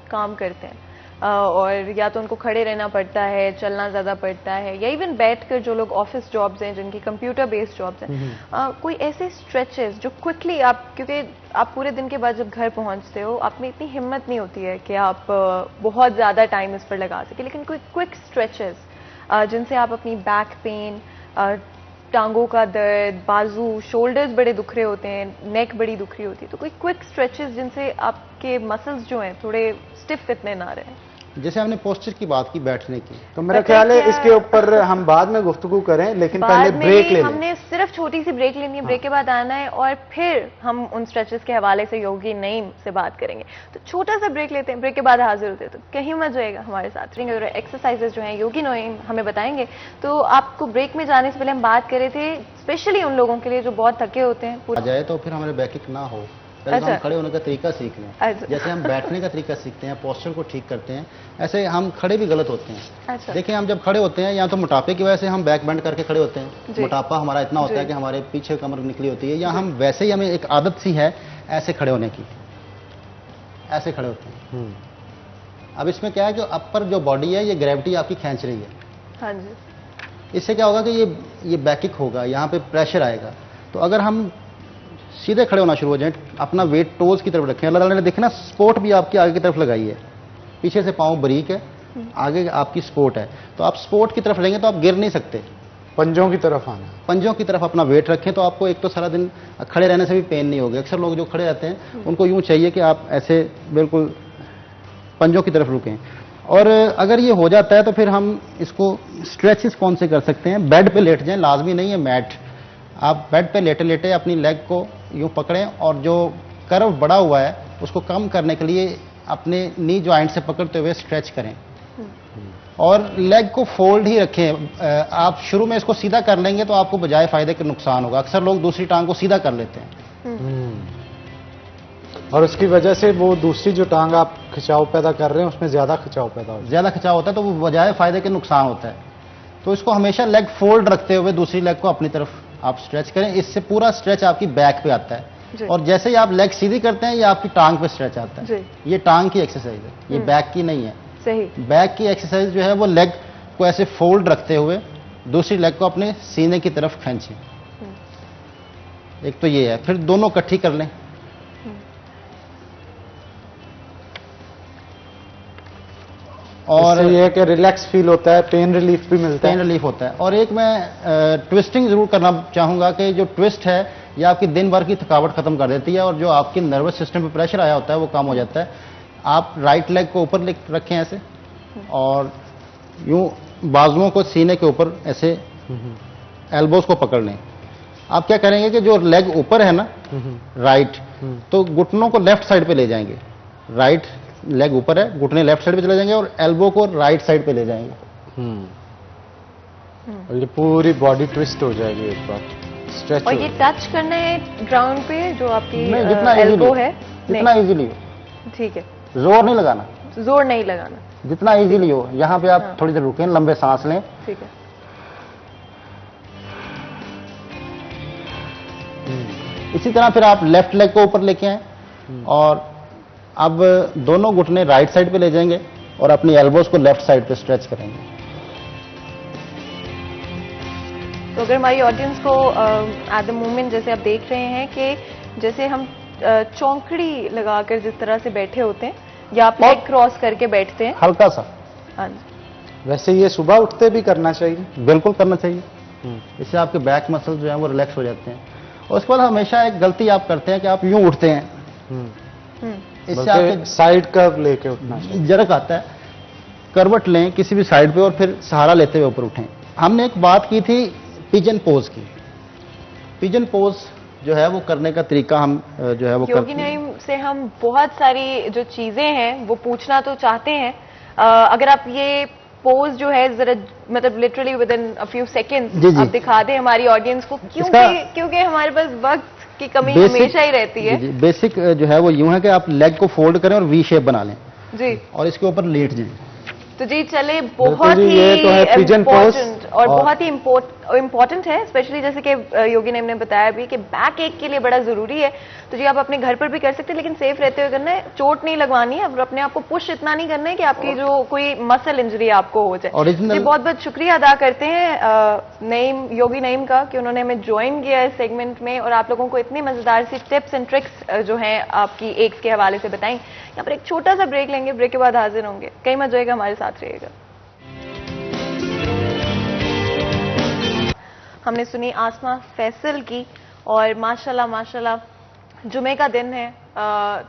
کام کرتے ہیں اور یا تو ان کو کھڑے رہنا پڑتا ہے، چلنا زیادہ پڑتا ہے، یا ایون بیٹھ کر جو لوگ آفس جابز ہیں جن کی کمپیوٹر بیسڈ جابز ہیں، کوئی ایسے اسٹریچز جو کوئکلی آپ، کیونکہ آپ پورے دن کے بعد جب گھر پہنچتے ہو آپ میں اتنی ہمت نہیں ہوتی ہے کہ آپ بہت زیادہ ٹائم اس پر لگا سکیں، لیکن کوئی کوئک اسٹریچز جن سے آپ اپنی بیک پین، ٹانگوں کا درد، بازو، شولڈرز بڑے دکھ رہے ہوتے ہیں، نیک بڑی دکھ رہی ہوتی ہے، تو کوئی کوئک اسٹریچز جن سے آپ کے مسلز جو ہیں تھوڑے اسٹف اتنے نہ رہیں. جیسے ہم نے پوسچر کی بات کی بیٹھنے کی، تو میرا خیال ہے اس کے اوپر ہم بعد میں گفتگو کریں، لیکن پہلے بریک لے لیں. ہم نے صرف چھوٹی سی بریک لینی ہے. بریک کے بعد آنا ہے اور پھر ہم ان اسٹریچز کے حوالے سے یوگی نعیم سے بات کریں گے. تو چھوٹا سا بریک لیتے ہیں، بریک کے بعد حاضر ہوتے ہیں. تو کہیں مت جائے گا ہمارے ساتھ. ایکسرسائزز جو ہیں یوگی نعیم ہمیں بتائیں گے. تو آپ کو بریک میں جانے سے پہلے ہم بات کر رہے تھے اسپیشلی ان لوگوں کے لیے جو بہت تھکے ہوتے ہیں آ جائے تو پھر ہمارے بیک نہ ہو. ہم کھڑے ہونے کا طریقہ سیکھ لیں. جیسے ہم بیٹھنے کا طریقہ سیکھتے ہیں، پوسچر کو ٹھیک کرتے ہیں، ایسے ہم کھڑے بھی غلط ہوتے ہیں. دیکھیں ہم جب کھڑے ہوتے ہیں یا تو موٹاپے کی وجہ سے ہم بیک بینڈ کر کے کھڑے ہوتے ہیں. موٹاپا ہمارا اتنا ہوتا ہے کہ ہمارے پیچھے کمر نکلی ہوتی ہے، یا ہم ویسے ہی ہمیں ایک عادت سی ہے ایسے کھڑے ہونے کی، ایسے کھڑے ہوتے ہیں. اب اس میں کیا ہے کہ اپر جو باڈی ہے یہ گریوٹی آپ کی کھینچ رہی ہے. اس سے کیا ہوگا کہ یہ بیکک ہوگا، یہاں پہ پریشر آئے گا. تو اگر ہم سیدھے کھڑے ہونا شروع ہو جائیں، اپنا ویٹ ٹوز کی طرف رکھیں. اللہ تعالیٰ نے دیکھیں نا سپورٹ بھی آپ کی آگے کی طرف لگائی ہے، پیچھے سے پاؤں بریک ہے، آگے آپ کی سپورٹ ہے. تو آپ سپورٹ کی طرف لیں گے تو آپ گر نہیں سکتے. پنجوں کی طرف آنا، پنجوں کی طرف اپنا ویٹ رکھیں تو آپ کو ایک تو سارا دن کھڑے رہنے سے بھی پین نہیں ہوگی. اکثر لوگ جو کھڑے رہتے ہیں ان کو یوں چاہیے کہ آپ ایسے بالکل پنجوں کی طرف رکیں. اور اگر یہ ہو جاتا ہے تو پھر ہم اس کو اسٹریچز کون سے کر سکتے ہیں. بیڈ پہ لیٹ جائیں، لازمی نہیں ہے میٹ. آپ بیڈ پہ لیٹے لیٹے اپنی لیگ کو یوں پکڑیں اور جو کرو بڑا ہوا ہے اس کو کم کرنے کے لیے اپنے نی جوائنٹ سے پکڑتے ہوئے اسٹریچ کریں اور لیگ کو فولڈ ہی رکھیں. آپ شروع میں اس کو سیدھا کر لیں گے تو آپ کو بجائے فائدے کے نقصان ہوگا. اکثر لوگ دوسری ٹانگ کو سیدھا کر لیتے ہیں اور اس کی وجہ سے وہ دوسری جو ٹانگ آپ کھچاؤ پیدا کر رہے ہیں اس میں زیادہ کھچاؤ پیدا ہوتا ہے. زیادہ کھچاؤ ہوتا ہے تو وہ بجائے فائدے کے نقصان ہوتا ہے. تو اس کو ہمیشہ لیگ فولڈ رکھتے ہوئے دوسری لیگ کو اپنی طرف آپ اسٹریچ کریں. اس سے پورا اسٹریچ آپ کی بیک پہ آتا ہے اور جیسے ہی آپ لیگ سیدھی کرتے ہیں یہ آپ کی ٹانگ پہ اسٹریچ آتا ہے. یہ ٹانگ کی ایکسرسائز ہے, یہ بیک کی نہیں ہے. بیک کی ایکسرسائز جو ہے وہ لیگ کو ایسے فولڈ رکھتے ہوئے دوسری لیگ کو اپنے سینے کی طرف کھینچیں. ایک تو یہ ہے. پھر دونوں کٹھی کر لیں. اور یہ ہے کہ ریلیکس فیل ہوتا ہے, پین ریلیف بھی ملتا ہے. پین ریلیف ہوتا ہے. اور ایک میں ٹوسٹنگ ضرور کرنا چاہوں گا کہ جو ٹوسٹ ہے یہ آپ کی دن بھر کی تھکاوٹ ختم کر دیتی ہے اور جو آپ کی نروس سسٹم پہ پریشر آیا ہوتا ہے وہ کم ہو جاتا ہے. آپ رائٹ لیگ کو اوپر رکھیں ایسے اور یوں بازوؤں کو سینے کے اوپر ایسے ایلبوز کو پکڑ لیں. آپ کیا کریں گے کہ جو لیگ اوپر ہے نا رائٹ, تو گھٹنوں کو لیفٹ سائڈ پہ لے جائیں گے. رائٹ لیگ اوپر ہے, گھٹنے لیفٹ سائڈ پہ چلے جائیں گے اور ایلبو کو رائٹ سائڈ پہ لے جائیں گے. اور یہ پوری باڈی ٹوسٹ ہو جائے گی ایک بار اسٹریچ. اور یہ ٹچ کرنا ہے گراؤنڈ پہ جو آپ کی جتنا ایلبو ہے, جتنا ایزیلی ہو. ٹھیک ہے, زور نہیں لگانا, زور نہیں لگانا, جتنا ایزیلی ہو. یہاں پہ آپ تھوڑی دیر رکیں, لمبے سانس لیں. ٹھیک ہے. اسی طرح پھر آپ لیفٹ لیگ کو اوپر لے کے آئیں اور اب دونوں گھٹنے رائٹ سائڈ پہ لے جائیں گے اور اپنی ایلبوز کو لیفٹ سائڈ پہ اسٹریچ کریں گے. تو اگر ہماری آڈینس کو ایٹ دا مومنٹ جیسے آپ دیکھ رہے ہیں کہ جیسے ہم چونکڑی لگا کر جس طرح سے بیٹھے ہوتے ہیں یا آپ لیگ کراس کر کے بیٹھتے ہیں ہلکا سا. ہاں جی. ویسے یہ صبح اٹھتے بھی کرنا چاہیے. بالکل کرنا چاہیے. اس سے آپ کے بیک مسل جو ہیں وہ ریلیکس ہو جاتے ہیں. اور اس کے بعد ہمیشہ ایک غلطی آپ کرتے ہیں کہ آپ یوں اٹھتے ہیں, اس سے آپ سائڈ کرو لے کے اٹھنا چاہیے. جرک آتا ہے. کروٹ لیں کسی بھی سائڈ پہ اور پھر سہارا لیتے ہوئے اوپر اٹھیں. ہم نے ایک بات کی تھی پیجن پوز کی. پیجن پوز جو ہے وہ کرنے کا طریقہ ہم جو ہے وہ یوگی نعیم سے ہم بہت ساری جو چیزیں ہیں وہ پوچھنا تو چاہتے ہیں. اگر آپ یہ پوز جو ہے ذرا مطلب literally with in few second آپ دکھا دیں ہماری آڈینس کو, کیونکہ ہمارے پاس وقت کی کمی ہمیشہ ہی رہتی ہے. بیسک جو ہے وہ یوں ہے کہ آپ لیگ کو فولڈ کریں اور وی شیپ بنا لیں جی, اور اس کے اوپر لیٹ جائیں. تو جی چلے, بہت ہی امپورٹنٹ اور بہت ہی امپورٹنٹ ہے, اسپیشلی جیسے کہ یوگی نعیم نے بتایا بھی کہ بیک ایک کے لیے بڑا ضروری ہے. تو جی آپ اپنے گھر پر بھی کر سکتے ہیں لیکن سیف رہتے ہوئے کرنا ہے, چوٹ نہیں لگوانی ہے اور اپنے آپ کو پش اتنا نہیں کرنا ہے کہ آپ کی جو کوئی مسل انجری آپ کو ہو جائے. جی بہت بہت شکریہ ادا کرتے ہیں یوگی نعیم کا کہ انہوں نے ہمیں جوائن کیا اس سیگمنٹ میں اور آپ لوگوں کو اتنی مزیدار سی ٹپس اینڈ ٹرکس جو ہیں آپ کی ایکس کے حوالے سے بتائیں. یہاں پر ایک چھوٹا سا بریک لیں گے, بریک کے بعد حاضر ہوں گے. کہیں مت جائے گا, ہمارے ساتھ رہیے گا. ہم نے سنی آسما فیصل کی اور ماشاءاللہ جمعے کا دن ہے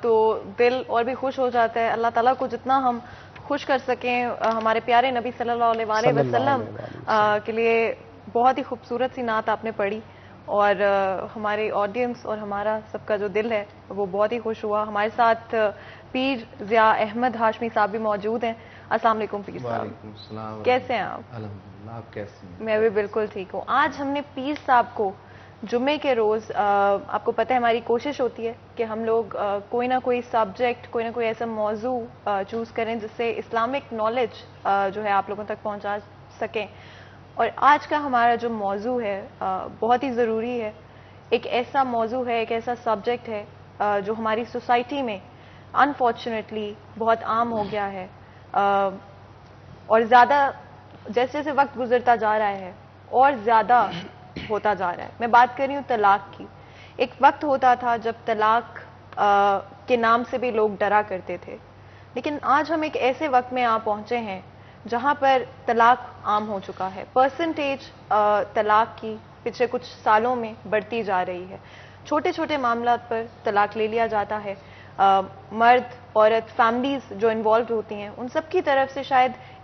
تو دل اور بھی خوش ہو جاتا ہے. اللہ تعالیٰ کو جتنا ہم خوش کر سکیں, ہمارے پیارے نبی صلی اللہ علیہ وسلم کے لیے بہت ہی خوبصورت سی نعت آپ نے پڑھی اور ہمارے آڈینس اور ہمارا سب کا جو دل ہے وہ بہت ہی خوش ہوا. ہمارے ساتھ پیر ضیاء احمد ہاشمی صاحب بھی موجود ہیں. السلام علیکم پیر صاحب. وعلیکم السلام. کیسے ہیں آپ؟ الحمدللہ, آپ کیسے ہیں؟ میں بھی بالکل ٹھیک ہوں. آج ہم نے پیر صاحب کو جمعے کے روز, آپ کو پتہ ہے ہماری کوشش ہوتی ہے کہ ہم لوگ کوئی نہ کوئی سبجیکٹ, کوئی نہ کوئی ایسا موضوع چوز کریں جس سے اسلامک نالج جو ہے آپ لوگوں تک پہنچا سکیں. اور آج کا ہمارا جو موضوع ہے بہت ہی ضروری ہے. ایک ایسا موضوع ہے, ایک ایسا سبجیکٹ ہے جو ہماری سوسائٹی میں انفارچونیٹلی بہت عام ہو گیا ہے اور زیادہ جیسے جیسے وقت گزرتا جا رہا ہے اور زیادہ ہوتا جا رہا ہے. میں بات کر رہی ہوں طلاق کی. ایک وقت ہوتا تھا جب طلاق کے نام سے بھی لوگ ڈرا کرتے تھے, لیکن آج ہم ایک ایسے وقت میں پہنچے ہیں جہاں پر طلاق عام ہو چکا ہے. پرسنٹیج طلاق کی پچھلے کچھ سالوں میں بڑھتی جا رہی ہے. چھوٹے چھوٹے معاملات پر طلاق لے لیا جاتا ہے. مرد عورت فیملیز جو انوالوڈ ہوتی ہیں ان سب کی طرف سے شاید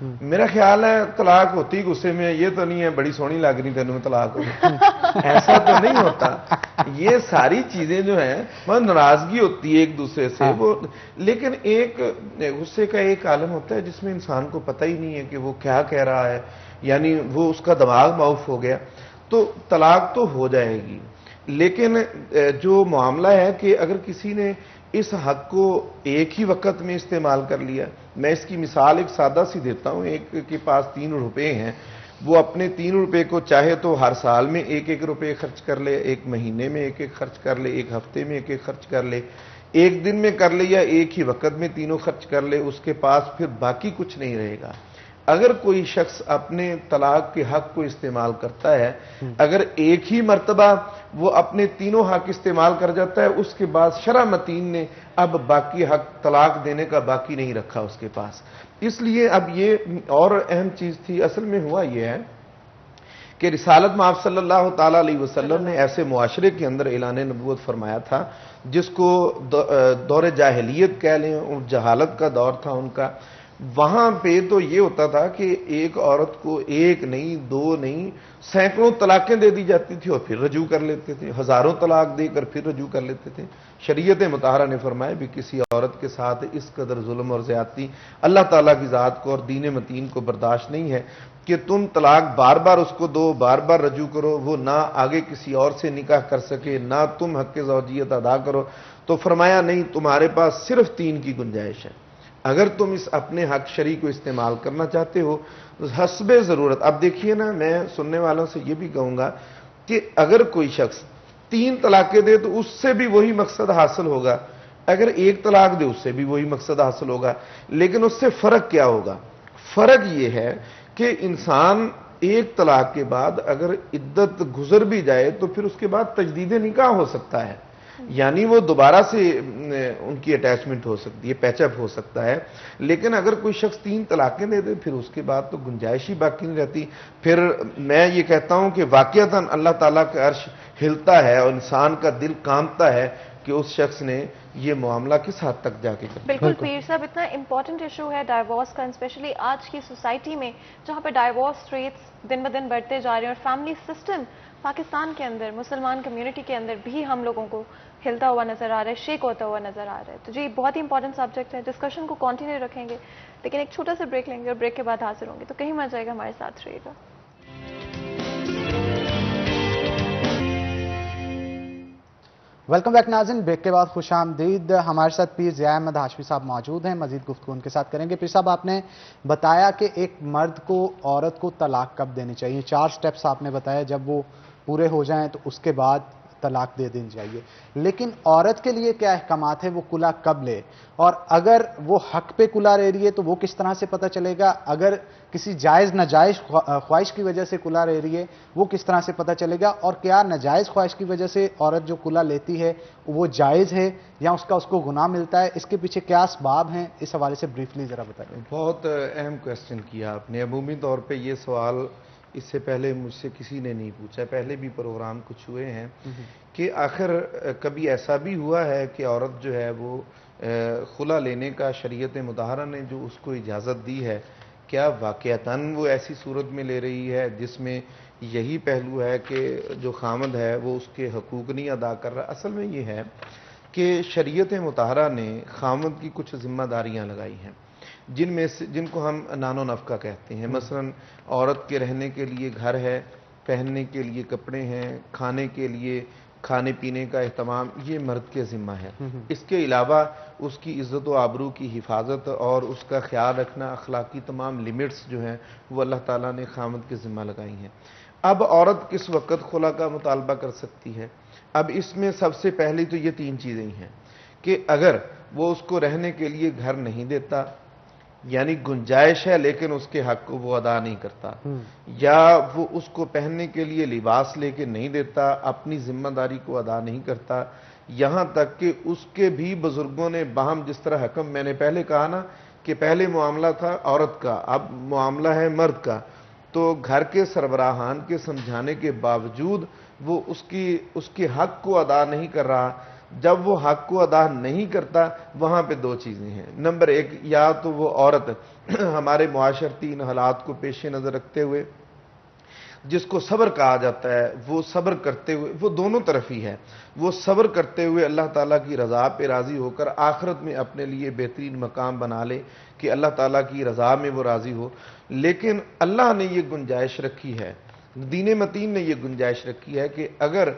میرا خیال ہے طلاق ہوتی غصے میں، یہ تو نہیں ہے بڑی سونی لگ رہی تینوں طلاق ہو گئی، ایسا تو نہیں ہوتا. یہ ساری چیزیں جو ہیں وہ ناراضگی ہوتی ہے ایک دوسرے سے، وہ لیکن ایک غصے کا ایک عالم ہوتا ہے جس میں انسان کو پتہ ہی نہیں ہے کہ وہ کیا کہہ رہا ہے، یعنی وہ اس کا دماغ معاف ہو گیا تو طلاق تو ہو جائے گی. لیکن جو معاملہ ہے کہ اگر کسی نے اس حق کو ایک ہی وقت میں استعمال کر لیا، میں اس کی مثال ایک سادہ سی دیتا ہوں. ایک کے پاس 3 روپے ہیں، وہ اپنے 3 روپے کو چاہے تو ہر سال میں 1 روپے خرچ کر لے، ایک مہینے میں 1 خرچ کر لے، ایک ہفتے میں 1 خرچ کر لے، ایک دن میں کر لے یا ایک ہی وقت میں تینوں خرچ کر لے، اس کے پاس پھر باقی کچھ نہیں رہے گا. اگر کوئی شخص اپنے طلاق کے حق کو استعمال کرتا ہے، اگر ایک ہی مرتبہ وہ اپنے تینوں حق استعمال کر جاتا ہے، اس کے بعد شرع متین نے اب باقی حق طلاق دینے کا باقی نہیں رکھا اس کے پاس. اس لیے اب یہ اور اہم چیز تھی. اصل میں ہوا یہ ہے کہ رسالت مآب صلی اللہ تعالی علیہ وسلم نے ایسے معاشرے کے اندر اعلان نبوت فرمایا تھا جس کو دور جاہلیت کہہ لیں، جہالت کا دور تھا ان کا. وہاں پہ تو یہ ہوتا تھا کہ ایک عورت کو 1 نہیں 2 نہیں سینکڑوں طلاقیں دے دی جاتی تھی اور پھر رجوع کر لیتے تھے، ہزاروں طلاق دے کر پھر رجوع کر لیتے تھے. شریعت مطہرہ نے فرمایا بھی کسی عورت کے ساتھ اس قدر ظلم اور زیادتی اللہ تعالیٰ کی ذات کو اور دین متین کو برداشت نہیں ہے کہ تم طلاق بار بار اس کو دو، بار بار رجوع کرو، وہ نہ آگے کسی اور سے نکاح کر سکے، نہ تم حق زوجیت ادا کرو. تو فرمایا نہیں، تمہارے پاس صرف 3 کی گنجائش ہے. اگر تم اس اپنے حق شرعی کو استعمال کرنا چاہتے ہو حسب ضرورت. اب دیکھیے نا، میں سننے والوں سے یہ بھی کہوں گا کہ اگر کوئی شخص 3 طلاقیں دے تو اس سے بھی وہی مقصد حاصل ہوگا، اگر 1 طلاق دے اس سے بھی وہی مقصد حاصل ہوگا. لیکن اس سے فرق کیا ہوگا؟ فرق یہ ہے کہ انسان 1 طلاق کے بعد اگر عدت گزر بھی جائے تو پھر اس کے بعد تجدید نکاح ہو سکتا ہے، یعنی وہ دوبارہ سے ان کی اٹیچمنٹ ہو سکتی ہے، پیچ اپ ہو سکتا ہے. لیکن اگر کوئی شخص 3 طلاقیں دے دے پھر اس کے بعد تو گنجائش ہی باقی نہیں رہتی. پھر میں یہ کہتا ہوں کہ واقعتاً اللہ تعالیٰ کا عرش ہلتا ہے اور انسان کا دل کانپتا ہے کہ اس شخص نے یہ معاملہ کس حد تک جا کے کر. بالکل پیر صاحب، اتنا امپورٹنٹ ایشو ہے ڈائیورس کا، اسپیشلی آج کی سوسائٹی میں جہاں پہ ڈائیورس ریٹس دن بدن بڑھتے جا رہے ہیں اور فیملی سسٹم پاکستان کے اندر، مسلمان کمیونٹی کے اندر بھی ہم لوگوں کو ہلتا ہوا نظر آ رہا ہے، شیک ہوتا ہوا نظر آ رہا ہے. تو جی بہت ہی امپورٹنٹ سبجیکٹ ہے، ڈسکشن کو کنٹینیو رکھیں گے لیکن ایک چھوٹا سا بریک لیں گے اور بریک کے بعد حاضر ہوں گے. تو کہیں مت جائے گا، ہمارے ساتھ رہیے گا. ویلکم بیک ناظرین، بریک کے بعد خوش آمدید. ہمارے ساتھ پیر ضیاء احمد ہاشمی صاحب موجود ہیں، مزید گفتگو ان کے ساتھ کریں گے. پیر صاحب، آپ نے بتایا کہ ایک مرد کو عورت کو طلاق کب دینی چاہیے. 4 سٹیپس آپ نے بتایا، جب وہ پورے ہو جائیں تو اس کے بعد طلاق دے دینی چاہیے. لیکن عورت کے لیے کیا احکامات ہیں، وہ کلا کب لے، اور اگر وہ حق پہ کلا لے رہی ہے تو وہ کس طرح سے پتہ چلے گا، اگر کسی جائز ناجائز خواہش کی وجہ سے کلا لے رہی ہے وہ کس طرح سے پتہ چلے گا، اور کیا ناجائز خواہش کی وجہ سے عورت جو کلا لیتی ہے وہ جائز ہے یا اس کو گناہ ملتا ہے، اس کے پیچھے کیا اسباب ہیں، اس حوالے سے بریفلی ذرا بتائیں. بہت اہم کویسچن کیا آپ نے. عمومی طور پہ یہ سوال اس سے پہلے مجھ سے کسی نے نہیں پوچھا، پہلے بھی پروگرام کچھ ہوئے ہیں کہ آخر کبھی ایسا بھی ہوا ہے کہ عورت جو ہے وہ خلا لینے کا شریعت مطہرہ نے جو اس کو اجازت دی ہے، کیا واقعتاً وہ ایسی صورت میں لے رہی ہے جس میں یہی پہلو ہے کہ جو خامد ہے وہ اس کے حقوق نہیں ادا کر رہا. اصل میں یہ ہے کہ شریعت مطہرہ نے خامد کی کچھ ذمہ داریاں لگائی ہیں جن کو ہم نان و نفقہ کہتے ہیں. مثلا عورت کے رہنے کے لیے گھر ہے، پہننے کے لیے کپڑے ہیں، کھانے کے لیے کھانے پینے کا اہتمام، یہ مرد کے ذمہ ہے. اس کے علاوہ اس کی عزت و آبرو کی حفاظت اور اس کا خیال رکھنا، اخلاقی تمام لیمٹس جو ہیں وہ اللہ تعالیٰ نے خامد کے ذمہ لگائی ہیں. اب عورت کس وقت خلا کا مطالبہ کر سکتی ہے؟ اب اس میں سب سے پہلی تو یہ 3 چیزیں ہی ہیں کہ اگر وہ اس کو رہنے کے لیے گھر نہیں دیتا، یعنی گنجائش ہے لیکن اس کے حق کو وہ ادا نہیں کرتا، یا وہ اس کو پہننے کے لیے لباس لے کے نہیں دیتا، اپنی ذمہ داری کو ادا نہیں کرتا، یہاں تک کہ اس کے بھی بزرگوں نے باہم جس طرح حکم، میں نے پہلے کہا نا کہ پہلے معاملہ تھا عورت کا، اب معاملہ ہے مرد کا، تو گھر کے سربراہان کے سمجھانے کے باوجود وہ اس کے حق کو ادا نہیں کر رہا جب وہ حق کو ادا نہیں کرتا وہاں پہ دو چیزیں ہیں. نمبر ایک، یا تو وہ عورت ہمارے معاشرتی ان حالات کو پیش نظر رکھتے ہوئے جس کو صبر کہا جاتا ہے، وہ صبر کرتے ہوئے، وہ دونوں طرف ہی ہے، وہ صبر کرتے ہوئے اللہ تعالیٰ کی رضا پہ راضی ہو کر آخرت میں اپنے لیے بہترین مقام بنا لے کہ اللہ تعالیٰ کی رضا میں وہ راضی ہو. لیکن اللہ نے یہ گنجائش رکھی ہے، دین متین نے یہ گنجائش رکھی ہے کہ اگر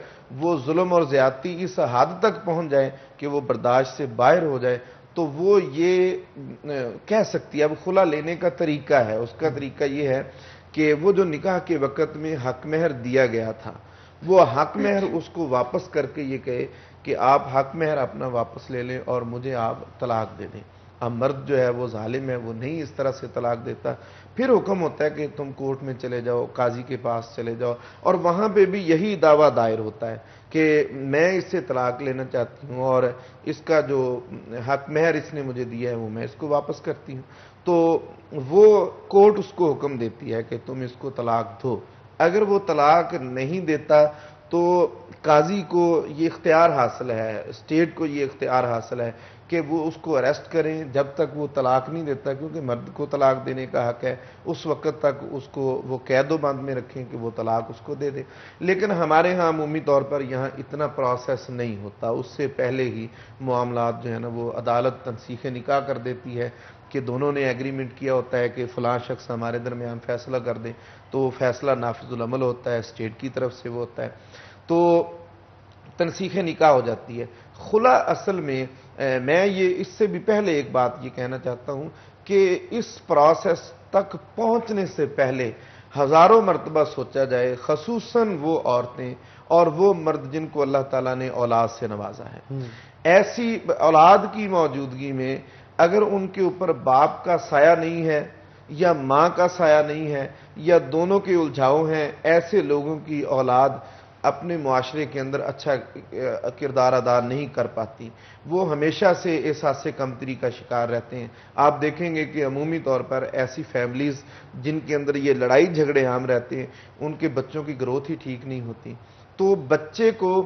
وہ ظلم اور زیادتی اس حد تک پہنچ جائے کہ وہ برداشت سے باہر ہو جائے تو وہ یہ کہہ سکتی ہے. اب خلا لینے کا طریقہ ہے، اس کا طریقہ یہ ہے کہ وہ جو نکاح کے وقت میں حق مہر دیا گیا تھا وہ حق مہر اس کو واپس کر کے یہ کہے کہ آپ حق مہر اپنا واپس لے لیں اور مجھے آپ طلاق دے دیں. اب مرد جو ہے وہ ظالم ہے، وہ نہیں اس طرح سے طلاق دیتا. پھر حکم ہوتا ہے کہ تم کورٹ میں چلے جاؤ، قاضی کے پاس چلے جاؤ، اور وہاں پہ بھی یہی دعویٰ دائر ہوتا ہے کہ میں اس سے طلاق لینا چاہتی ہوں اور اس کا جو حق مہر اس نے مجھے دیا ہے وہ میں اس کو واپس کرتی ہوں. تو وہ کورٹ اس کو حکم دیتی ہے کہ تم اس کو طلاق دو. اگر وہ طلاق نہیں دیتا تو قاضی کو یہ اختیار حاصل ہے، اسٹیٹ کو یہ اختیار حاصل ہے کہ وہ اس کو اریسٹ کریں جب تک وہ طلاق نہیں دیتا، کیونکہ مرد کو طلاق دینے کا حق ہے. اس وقت تک اس کو وہ قید و بند میں رکھیں کہ وہ طلاق اس کو دے دے. لیکن ہمارے ہاں عمومی طور پر یہاں اتنا پروسیس نہیں ہوتا، اس سے پہلے ہی معاملات جو ہے نا وہ عدالت تنسیخ نکاح کر دیتی ہے کہ دونوں نے ایگریمنٹ کیا ہوتا ہے کہ فلاں شخص ہمارے درمیان فیصلہ کر دے، تو وہ فیصلہ نافذ العمل ہوتا ہے، اسٹیٹ کی طرف سے وہ ہوتا ہے، تو تنسیخ نکاح ہو جاتی ہے. خلا اصل میں میں یہ اس سے بھی پہلے ایک بات یہ کہنا چاہتا ہوں کہ اس پروسیس تک پہنچنے سے پہلے ہزاروں مرتبہ سوچا جائے، خصوصاً وہ عورتیں اور وہ مرد جن کو اللہ تعالیٰ نے اولاد سے نوازا ہے. ایسی اولاد کی موجودگی میں اگر ان کے اوپر باپ کا سایہ نہیں ہے یا ماں کا سایہ نہیں ہے یا دونوں کے الجھاؤ ہیں، ایسے لوگوں کی اولاد اپنے معاشرے کے اندر اچھا کردار ادا نہیں کر پاتی. وہ ہمیشہ سے احساس کمتری کا شکار رہتے ہیں. آپ دیکھیں گے کہ عمومی طور پر ایسی فیملیز جن کے اندر یہ لڑائی جھگڑے عام رہتے ہیں ان کے بچوں کی گروتھ ہی ٹھیک نہیں ہوتی. تو بچے کو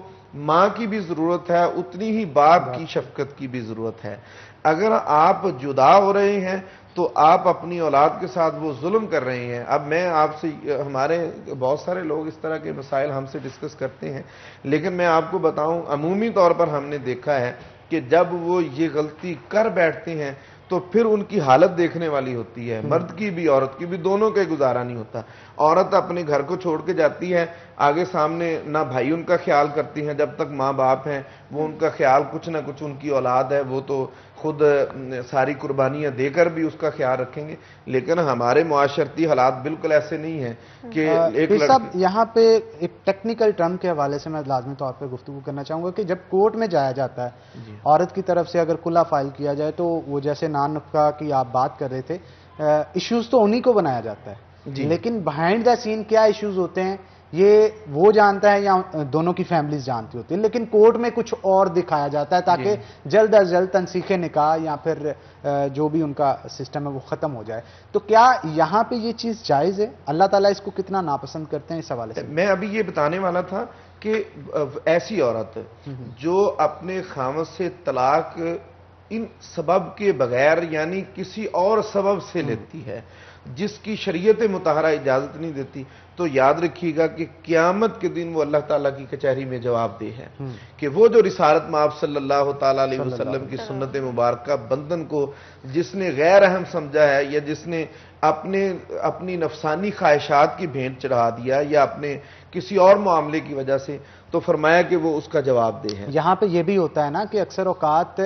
ماں کی بھی ضرورت ہے، اتنی ہی باپ کی شفقت کی بھی ضرورت ہے. اگر آپ جدا ہو رہے ہیں تو آپ اپنی اولاد کے ساتھ وہ ظلم کر رہے ہیں. اب میں آپ سے، ہمارے بہت سارے لوگ اس طرح کے مسائل ہم سے ڈسکس کرتے ہیں، لیکن میں آپ کو بتاؤں عمومی طور پر ہم نے دیکھا ہے کہ جب وہ یہ غلطی کر بیٹھتے ہیں تو پھر ان کی حالت دیکھنے والی ہوتی ہے. مرد کی بھی عورت کی بھی، دونوں کا گزارا نہیں ہوتا. عورت اپنے گھر کو چھوڑ کے جاتی ہے، آگے سامنے نہ بھائی ان کا خیال کرتی ہیں، جب تک ماں باپ ہیں وہ ان کا خیال کچھ نہ کچھ، ان کی اولاد ہے وہ تو خود ساری قربانیاں دے کر بھی اس کا خیال رکھیں گے. لیکن ہمارے معاشرتی حالات بالکل ایسے نہیں ہیں کہ ایک صاحب یہاں پہ ایک ٹیکنیکل ٹرم کے حوالے سے میں لازمی طور پہ گفتگو کرنا چاہوں گا کہ جب کورٹ میں جایا جاتا ہے عورت کی طرف سے اگر کھلا فائل کیا جائے تو وہ جیسے نان نفقہ کی آپ بات کر رہے تھے، ایشوز تو انہی کو بنایا جاتا ہے، لیکن بہائنڈ دا سین کیا ایشوز ہوتے ہیں یہ وہ جانتا ہے یا دونوں کی فیملیز جانتی ہوتی ہیں، لیکن کورٹ میں کچھ اور دکھایا جاتا ہے تاکہ جلد از جلد تنسیخ نکاح یا پھر جو بھی ان کا سسٹم ہے وہ ختم ہو جائے. تو کیا یہاں پہ یہ چیز جائز ہے؟ اللہ تعالیٰ اس کو کتنا ناپسند کرتے ہیں اس حوالے سے؟ میں ابھی یہ بتانے والا تھا کہ ایسی عورت جو اپنے خاوند سے طلاق ان سبب کے بغیر یعنی کسی اور سبب سے لیتی ہے جس کی شریعت مطہرہ اجازت نہیں دیتی، تو یاد رکھیے گا کہ قیامت کے دن وہ اللہ تعالیٰ کی کچہری میں جواب دہ ہے کہ وہ جو رسالت مآب صلی اللہ تعالیٰ علیہ وسلم کی سنت مبارکہ بندن کو جس نے غیر اہم سمجھا ہے یا جس نے اپنی نفسانی خواہشات کی بھینٹ چڑھا دیا یا اپنے کسی اور معاملے کی وجہ سے، تو فرمایا کہ وہ اس کا جواب دہ ہے. یہاں پہ یہ بھی ہوتا ہے نا کہ اکثر اوقات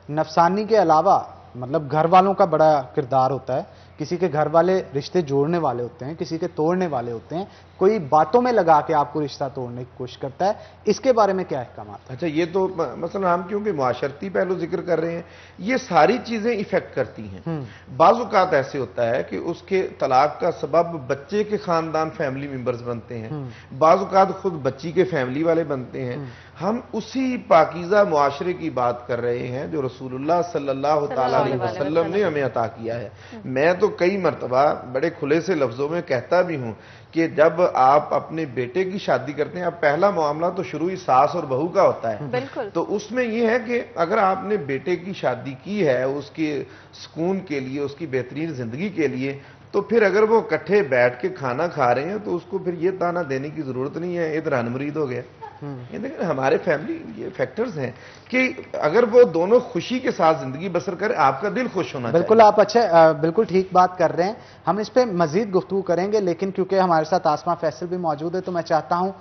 نفسانی کے علاوہ مطلب گھر والوں کا بڑا کردار ہوتا ہے. کسی کے گھر والے رشتے جوڑنے والے ہوتے ہیں، کسی کے توڑنے والے ہوتے ہیں، کوئی باتوں میں لگا کے آپ کو رشتہ توڑنے کی کوشش کرتا ہے. اس کے بارے میں کیا احکامات؟ اچھا، یہ تو مثلا ہم کیونکہ معاشرتی پہلو ذکر کر رہے ہیں، یہ ساری چیزیں ایفیکٹ کرتی ہیں. بعض اوقات ایسے ہوتا ہے کہ اس کے طلاق کا سبب بچے کے خاندان فیملی ممبرز بنتے ہیں، بعض اوقات خود بچی کے فیملی والے بنتے ہیں. ہم اسی پاکیزہ معاشرے کی بات کر رہے ہیں جو رسول اللہ صلی اللہ تعالیٰ علیہ وسلم نے ہمیں عطا کیا ہے. میں تو کئی مرتبہ بڑے کھلے سے لفظوں میں کہتا بھی ہوں کہ جب آپ اپنے بیٹے کی شادی کرتے ہیں، اب پہلا معاملہ تو شروعی ساس اور بہو کا ہوتا ہے، بالکل، تو اس میں یہ ہے کہ اگر آپ نے بیٹے کی شادی کی ہے اس کے سکون کے لیے، اس کی بہترین زندگی کے لیے، تو پھر اگر وہ اکٹھے بیٹھ کے کھانا کھا رہے ہیں تو اس کو پھر یہ تانا دینے کی ضرورت نہیں ہے ادھر مرید ہو گیا. یہ دیکھیں ہمارے فیملی یہ فیکٹرز ہیں کہ اگر وہ دونوں خوشی کے ساتھ زندگی بسر کریں، آپ کا دل خوش ہونا چاہیے. بالکل آپ بالکل ٹھیک بات کر رہے ہیں. ہم اس پہ مزید گفتگو کریں گے، لیکن کیونکہ ہمارے ساتھ آسماں فیصل بھی موجود ہے تو میں چاہتا ہوں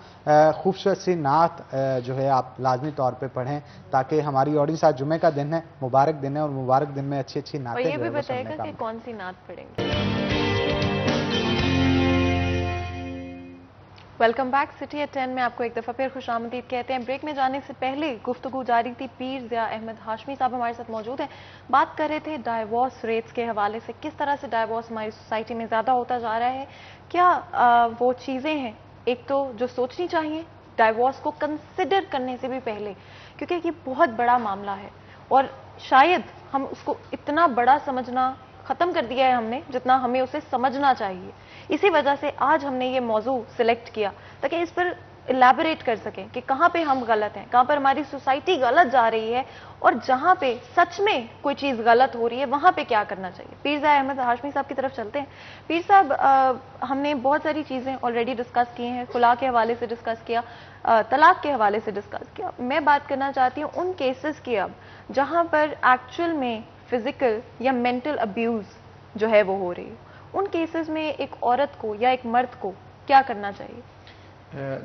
خوبصورت سی نعت جو ہے آپ لازمی طور پہ پڑھیں تاکہ ہماری آڈینس، آج جمعے کا دن ہے، مبارک دن ہے، اور مبارک دن میں اچھی اچھی اور نعتیں یہ جو بھی ہے وہ بتائے سننے گا کا کہ موقع. کون سی نعت پڑھیں گے. Welcome back. سٹی ایٹ 10 میں آپ کو ایک دفعہ پھر خوش آمدید کہتے ہیں. بریک میں جانے سے پہلے گفتگو جاری تھی. پیر ضیاء احمد ہاشمی صاحب ہمارے ساتھ موجود ہیں. بات کر رہے تھے ڈائیورس ریٹس کے حوالے سے، کس طرح سے ڈائیورس ہماری سوسائٹی میں زیادہ ہوتا جا رہا ہے. کیا وہ چیزیں ہیں ایک تو جو سوچنی چاہیے ڈائیورس کو کنسیڈر کرنے سے بھی پہلے، کیونکہ یہ بہت بڑا معاملہ ہے اور شاید ہم اس کو اتنا بڑا سمجھنا ختم کر دیا ہے ہم نے جتنا ہمیں اسے سمجھنا چاہیے. اسی وجہ سے آج ہم نے یہ موضوع سلیکٹ کیا تاکہ اس پر الیبوریٹ کر سکیں کہ کہاں پہ ہم غلط ہیں، کہاں پر ہماری سوسائٹی غلط جا رہی ہے، اور جہاں پہ سچ میں کوئی چیز غلط ہو رہی ہے وہاں پہ کیا کرنا چاہیے. پیر ضیاء احمد ہاشمی صاحب کی طرف چلتے ہیں. پیر صاحب، ہم نے بہت ساری چیزیں آلریڈی ڈسکس کی ہیں، خلا کے حوالے سے ڈسکس کیا، طلاق کے حوالے سے ڈسکس کیا. میں بات کرنا چاہتی ہوں ان کیسز کی اب جہاں پر ایکچوئل میں فزیکل یا مینٹل ابیوز جو ہے وہ ہو رہی ہے. ان کیسز میں ایک عورت کو یا ایک مرد کو کیا کرنا چاہیے؟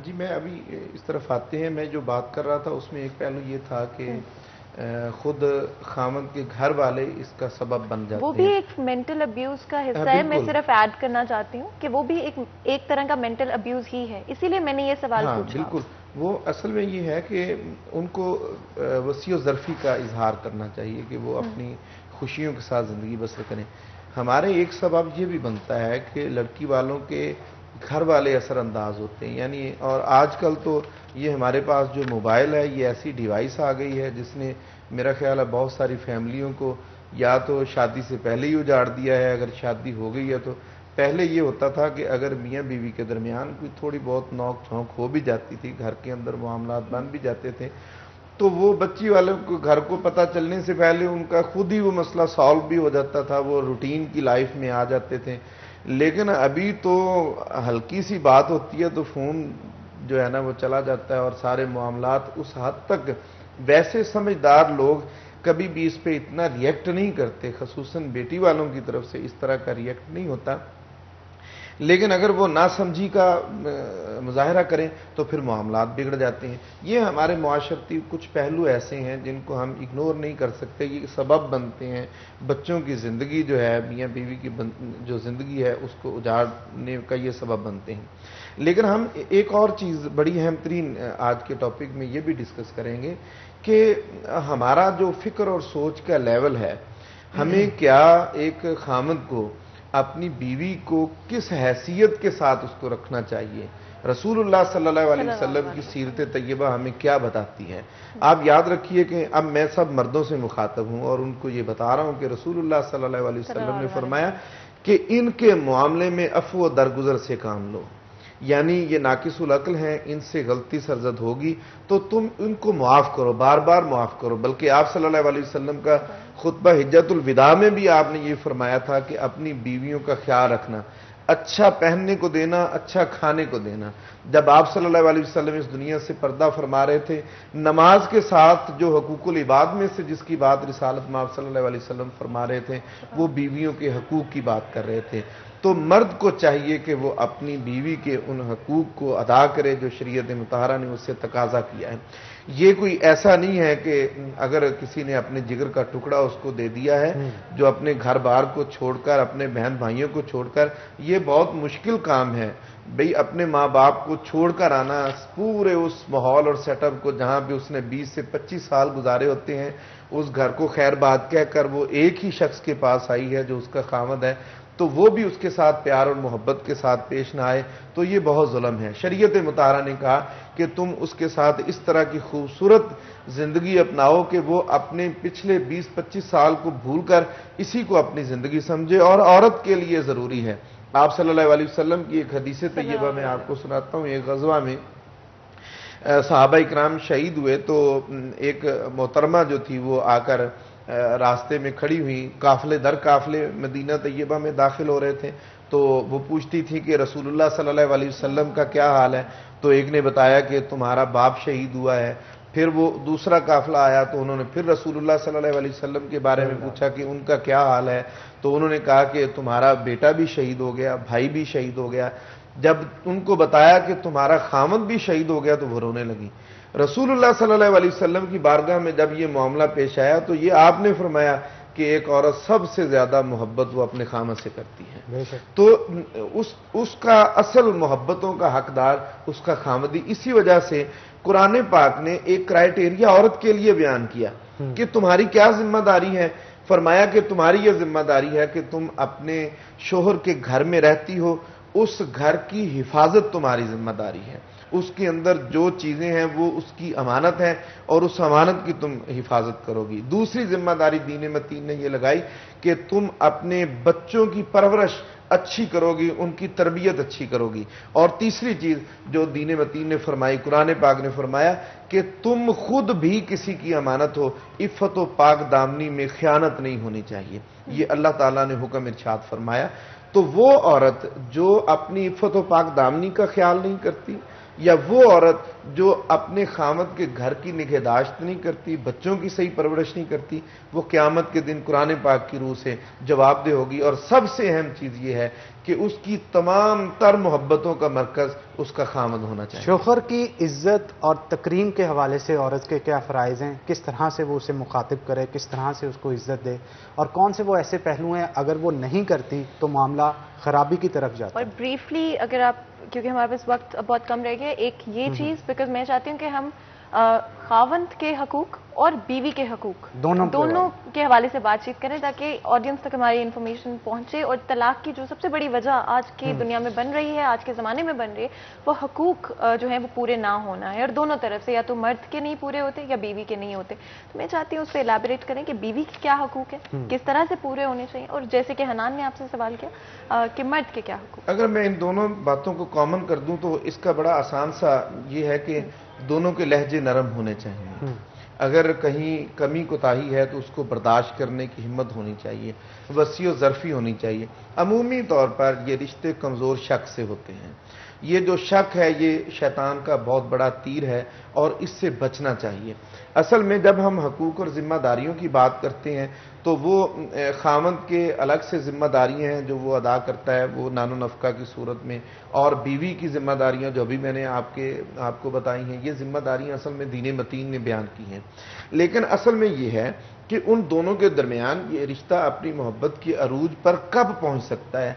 جی میں ابھی اس طرف آتے ہیں. میں جو بات کر رہا تھا اس میں ایک پہلو یہ تھا کہ خود خامد کے گھر والے اس کا سبب بن جاتے ہیں. وہ بھی ایک مینٹل ابیوز کا حصہ ہے. میں صرف ایڈ کرنا چاہتی ہوں کہ وہ بھی ایک طرح کا مینٹل ابیوز ہی ہے، اسی لیے میں نے یہ سوال پوچھا. بالکل. وہ اصل میں یہ ہے کہ ان کو وسیع و ظرفی کا اظہار کرنا چاہیے کہ وہ اپنی خوشیوں کے ساتھ زندگی بسر کریں. ہمارے ایک سبب یہ بھی بنتا ہے کہ لڑکی والوں کے گھر والے اثر انداز ہوتے ہیں، یعنی اور آج کل تو یہ ہمارے پاس جو موبائل ہے یہ ایسی ڈیوائس آ گئی ہے جس نے میرا خیال ہے بہت ساری فیملیوں کو یا تو شادی سے پہلے ہی اجاڑ دیا ہے. اگر شادی ہو گئی ہے تو پہلے یہ ہوتا تھا کہ اگر میاں بیوی کے درمیان کوئی تھوڑی بہت نوک جھونک ہو بھی جاتی تھی، گھر کے اندر معاملات بن بھی جاتے تھے، تو وہ بچی والوں کو گھر کو پتہ چلنے سے پہلے ان کا خود ہی وہ مسئلہ سالو بھی ہو جاتا تھا، وہ روٹین کی لائف میں آ جاتے تھے. لیکن ابھی تو ہلکی سی بات ہوتی ہے تو فون جو ہے نا وہ چلا جاتا ہے اور سارے معاملات اس حد تک. ویسے سمجھدار لوگ کبھی بھی اس پہ اتنا ریئیکٹ نہیں کرتے، خصوصاً بیٹی والوں کی طرف سے اس طرح کا ریئیکٹ نہیں ہوتا. لیکن اگر وہ ناسمجھی کا مظاہرہ کریں تو پھر معاملات بگڑ جاتے ہیں. یہ ہمارے معاشرتی کچھ پہلو ایسے ہیں جن کو ہم اگنور نہیں کر سکتے. یہ سبب بنتے ہیں، بچوں کی زندگی جو ہے، میاں بیوی کی جو زندگی ہے اس کو اجاڑنے کا یہ سبب بنتے ہیں. لیکن ہم ایک اور چیز بڑی اہم ترین آج کے ٹاپک میں یہ بھی ڈسکس کریں گے کہ ہمارا جو فکر اور سوچ کا لیول ہے، ہمیں کیا ایک خامد کو اپنی بیوی کو کس حیثیت کے ساتھ اس کو رکھنا چاہیے. رسول اللہ صلی اللہ علیہ وسلم کی سیرت طیبہ ہمیں کیا بتاتی ہے. آپ یاد رکھیے کہ اب میں سب مردوں سے مخاطب ہوں اور ان کو یہ بتا رہا ہوں کہ رسول اللہ صلی اللہ علیہ وسلم نے فرمایا کہ ان کے معاملے میں عفو و درگزر سے کام لو. یعنی یہ ناقص العقل ہیں، ان سے غلطی سرزد ہوگی تو تم ان کو معاف کرو، بار بار معاف کرو. بلکہ آپ صلی اللہ علیہ وسلم کا خطبہ حجت الوداع میں بھی آپ نے یہ فرمایا تھا کہ اپنی بیویوں کا خیال رکھنا، اچھا پہننے کو دینا، اچھا کھانے کو دینا. جب آپ صلی اللہ علیہ وسلم اس دنیا سے پردہ فرما رہے تھے، نماز کے ساتھ جو حقوق العباد میں سے جس کی بات رسالت میں آپ صلی اللہ علیہ وسلم فرما رہے تھے وہ بیویوں کے حقوق کی بات کر رہے تھے. تو مرد کو چاہیے کہ وہ اپنی بیوی کے ان حقوق کو ادا کرے جو شریعت مطہرہ نے اس سے تقاضا کیا ہے. یہ کوئی ایسا نہیں ہے کہ اگر کسی نے اپنے جگر کا ٹکڑا اس کو دے دیا ہے جو اپنے گھر بار کو چھوڑ کر، اپنے بہن بھائیوں کو چھوڑ کر، یہ بہت مشکل کام ہے بھئی اپنے ماں باپ کو چھوڑ کر آنا، پورے اس ماحول اور سیٹ اپ کو جہاں بھی اس نے 20 سے 25 سال گزارے ہوتے ہیں، اس گھر کو خیر بات کہہ کر وہ ایک ہی شخص کے پاس آئی ہے جو اس کا خامد ہے، تو وہ بھی اس کے ساتھ پیار اور محبت کے ساتھ پیش نہ آئے تو یہ بہت ظلم ہے. شریعت مطہرہ نے کہا کہ تم اس کے ساتھ اس طرح کی خوبصورت زندگی اپناؤ کہ وہ اپنے پچھلے 20-25 سال کو بھول کر اسی کو اپنی زندگی سمجھے. اور عورت کے لیے ضروری ہے آپ صلی اللہ علیہ وسلم کی ایک حدیث طیبہ میں آپ کو سناتا ہوں. ایک غزوہ میں صحابہ اکرام شہید ہوئے تو ایک محترمہ جو تھی وہ آ کر راستے میں کھڑی ہوئی، قافلے در قافلے مدینہ طیبہ میں داخل ہو رہے تھے، تو وہ پوچھتی تھی کہ رسول اللہ صلی اللہ علیہ وسلم کا کیا حال ہے. تو ایک نے بتایا کہ تمہارا باپ شہید ہوا ہے. پھر وہ دوسرا قافلہ آیا تو انہوں نے پھر رسول اللہ صلی اللہ علیہ وسلم کے بارے میں پوچھا کہ ان کا کیا حال ہے. تو انہوں نے کہا کہ تمہارا بیٹا بھی شہید ہو گیا، بھائی بھی شہید ہو گیا. جب ان کو بتایا کہ تمہارا خامد بھی شہید ہو گیا تو وہ رونے لگی. رسول اللہ صلی اللہ علیہ وسلم کی بارگاہ میں جب یہ معاملہ پیش آیا تو یہ آپ نے فرمایا کہ ایک عورت سب سے زیادہ محبت وہ اپنے خامد سے کرتی ہے، تو اس کا اصل محبتوں کا حقدار اس کا خامدی. اسی وجہ سے قرآن پاک نے ایک کرائٹیریا عورت کے لیے بیان کیا کہ تمہاری کیا ذمہ داری ہے. فرمایا کہ تمہاری یہ ذمہ داری ہے کہ تم اپنے شوہر کے گھر میں رہتی ہو، اس گھر کی حفاظت تمہاری ذمہ داری ہے. اس کے اندر جو چیزیں ہیں وہ اس کی امانت ہے اور اس امانت کی تم حفاظت کرو گی. دوسری ذمہ داری دین متین نے یہ لگائی کہ تم اپنے بچوں کی پرورش اچھی کرو گی، ان کی تربیت اچھی کرو گی. اور تیسری چیز جو دین متین نے فرمائی، قرآن پاک نے فرمایا کہ تم خود بھی کسی کی امانت ہو، عفت و پاک دامنی میں خیانت نہیں ہونی چاہیے. یہ اللہ تعالیٰ نے حکم ارشاد فرمایا. تو وہ عورت جو اپنی عفت و پاک دامنی کا خیال نہیں کرتی، یا وہ عورت جو اپنے خامد کے گھر کی نگہداشت نہیں کرتی، بچوں کی صحیح پرورش نہیں کرتی، وہ قیامت کے دن قرآن پاک کی روح سے جواب دہ ہوگی. اور سب سے اہم چیز یہ ہے کہ اس کی تمام تر محبتوں کا مرکز اس کا خامد ہونا چاہیے. شوہر کی عزت اور تکریم کے حوالے سے عورت کے کیا فرائض ہیں؟ کس طرح سے وہ اسے مخاطب کرے، کس طرح سے اس کو عزت دے، اور کون سے وہ ایسے پہلو ہیں اگر وہ نہیں کرتی تو معاملہ خرابی کی طرف جاتا ہے؟ اور بریفلی اگر آپ، کیونکہ ہمارے پاس وقت بہت کم رہ گیا، ایک یہ چیز بیکاز میں چاہتی ہوں کہ ہم خاوند کے حقوق اور بیوی کے حقوق دونوں کے حوالے سے بات چیت کریں تاکہ آڈینس تک ہماری انفارمیشن پہنچے. اور طلاق کی جو سب سے بڑی وجہ آج کی دنیا میں بن رہی ہے، آج کے زمانے میں بن رہی ہے، وہ حقوق جو ہیں وہ پورے نہ ہونا ہے. اور دونوں طرف سے یا تو مرد کے نہیں پورے ہوتے یا بیوی کے نہیں ہوتے. تو میں چاہتی ہوں اس پہ الیبوریٹ کریں کہ بیوی کے کیا حقوق ہیں، کس طرح سے پورے ہونے چاہیے، اور جیسے کہ حنان نے آپ سے سوال کیا کہ مرد کے کیا حقوق. اگر میں ان دونوں باتوں کو کامن کر دوں تو اس کا بڑا آسان سا یہ ہے کہ دونوں کے لہجے نرم ہونے چاہیے. اگر کہیں کمی کوتاہی ہے تو اس کو برداشت کرنے کی ہمت ہونی چاہیے، وسیع و ظرفی ہونی چاہیے. عمومی طور پر یہ رشتے کمزور شک سے ہوتے ہیں. یہ جو شک ہے یہ شیطان کا بہت بڑا تیر ہے اور اس سے بچنا چاہیے. اصل میں جب ہم حقوق اور ذمہ داریوں کی بات کرتے ہیں تو وہ خامند کے الگ سے ذمہ داریاں ہیں جو وہ ادا کرتا ہے وہ نان و نفقہ کی صورت میں، اور بیوی کی ذمہ داریاں جو ابھی میں نے آپ کو بتائی ہیں، یہ ذمہ داریاں اصل میں دین متین نے بیان کی ہیں. لیکن اصل میں یہ ہے کہ ان دونوں کے درمیان یہ رشتہ اپنی محبت کے عروج پر کب پہنچ سکتا ہے؟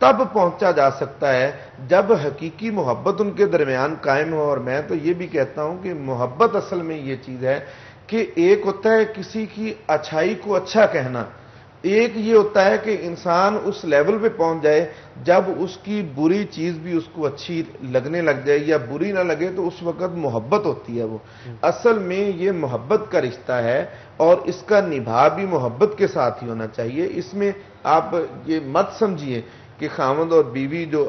تب پہنچا جا سکتا ہے جب حقیقی محبت ان کے درمیان قائم ہو. اور میں تو یہ بھی کہتا ہوں کہ محبت اصل میں یہ چیز ہے کہ ایک ہوتا ہے کسی کی اچھائی کو اچھا کہنا، ایک یہ ہوتا ہے کہ انسان اس لیول پہ پہنچ جائے جب اس کی بری چیز بھی اس کو اچھی لگنے لگ جائے، یا بری نہ لگے تو اس وقت محبت ہوتی ہے. وہ اصل میں یہ محبت کا رشتہ ہے اور اس کا نبھا بھی محبت کے ساتھ ہی ہونا چاہیے. اس میں آپ یہ مت سمجھیے کہ خاوند اور بیوی جو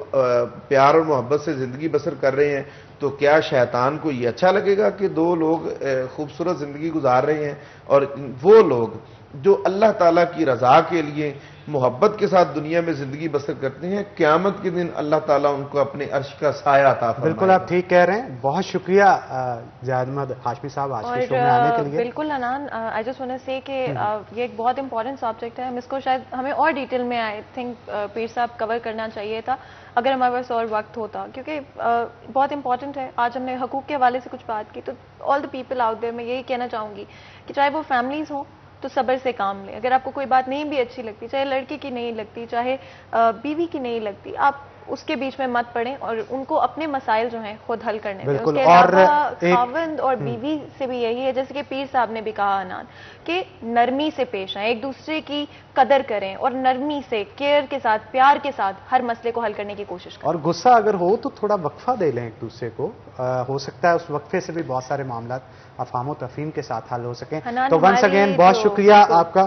پیار اور محبت سے زندگی بسر کر رہے ہیں تو کیا شیطان کو یہ اچھا لگے گا کہ دو لوگ خوبصورت زندگی گزار رہے ہیں، اور وہ لوگ جو اللہ تعالیٰ کی رضا کے لیے محبت کے ساتھ دنیا میں زندگی بسر کرتے ہیں، قیامت کے دن اللہ تعالیٰ ان کو اپنے عرش کا سایہ عطا فرمائے گا. بالکل آپ ٹھیک کہہ رہے ہیں. بہت شکریہ جاوید احمد ہاشمی صاحب آج کے شو میں آنے کے لیے. بالکل Hanan, I just want to say کہ یہ ایک بہت امپورٹنٹ سبجیکٹ ہے. ہم اس کو شاید ہمیں اور ڈیٹیل میں آئی تھنک پیر صاحب کور کرنا چاہیے تھا اگر ہمارے پاس اور وقت ہوتا، کیونکہ بہت امپورٹنٹ ہے. آج ہم نے حقوق کے حوالے سے کچھ بات کی، تو آل دا پیپل آؤٹ دیئر میں یہی کہنا چاہوں گی کہ چاہے وہ فیملیز ہوں تو صبر سے کام لیں. اگر آپ کو کوئی بات نہیں بھی اچھی لگتی، چاہے لڑکی کی نہیں لگتی، چاہے بیوی کی نہیں لگتی، آپ اس کے بیچ میں مت پڑیں اور ان کو اپنے مسائل جو ہیں خود حل کرنے دیں. اس کے علاوہ خاوند اور بیوی سے بھی یہی ہے، جیسے کہ پیر صاحب نے بھی کہا حنان، کہ نرمی سے پیش آئیں، ایک دوسرے کی قدر کریں اور نرمی سے، کیئر کے ساتھ، پیار کے ساتھ ہر مسئلے کو حل کرنے کی کوشش کریں. اور غصہ اگر ہو تو تھوڑا وقفہ دے لیں ایک دوسرے کو. ہو سکتا ہے اس وقفے سے بھی بہت سارے معاملات افہام و تفہیم کے ساتھ حل ہو سکیں. تو ونس اگین بہت شکریہ آپ کا.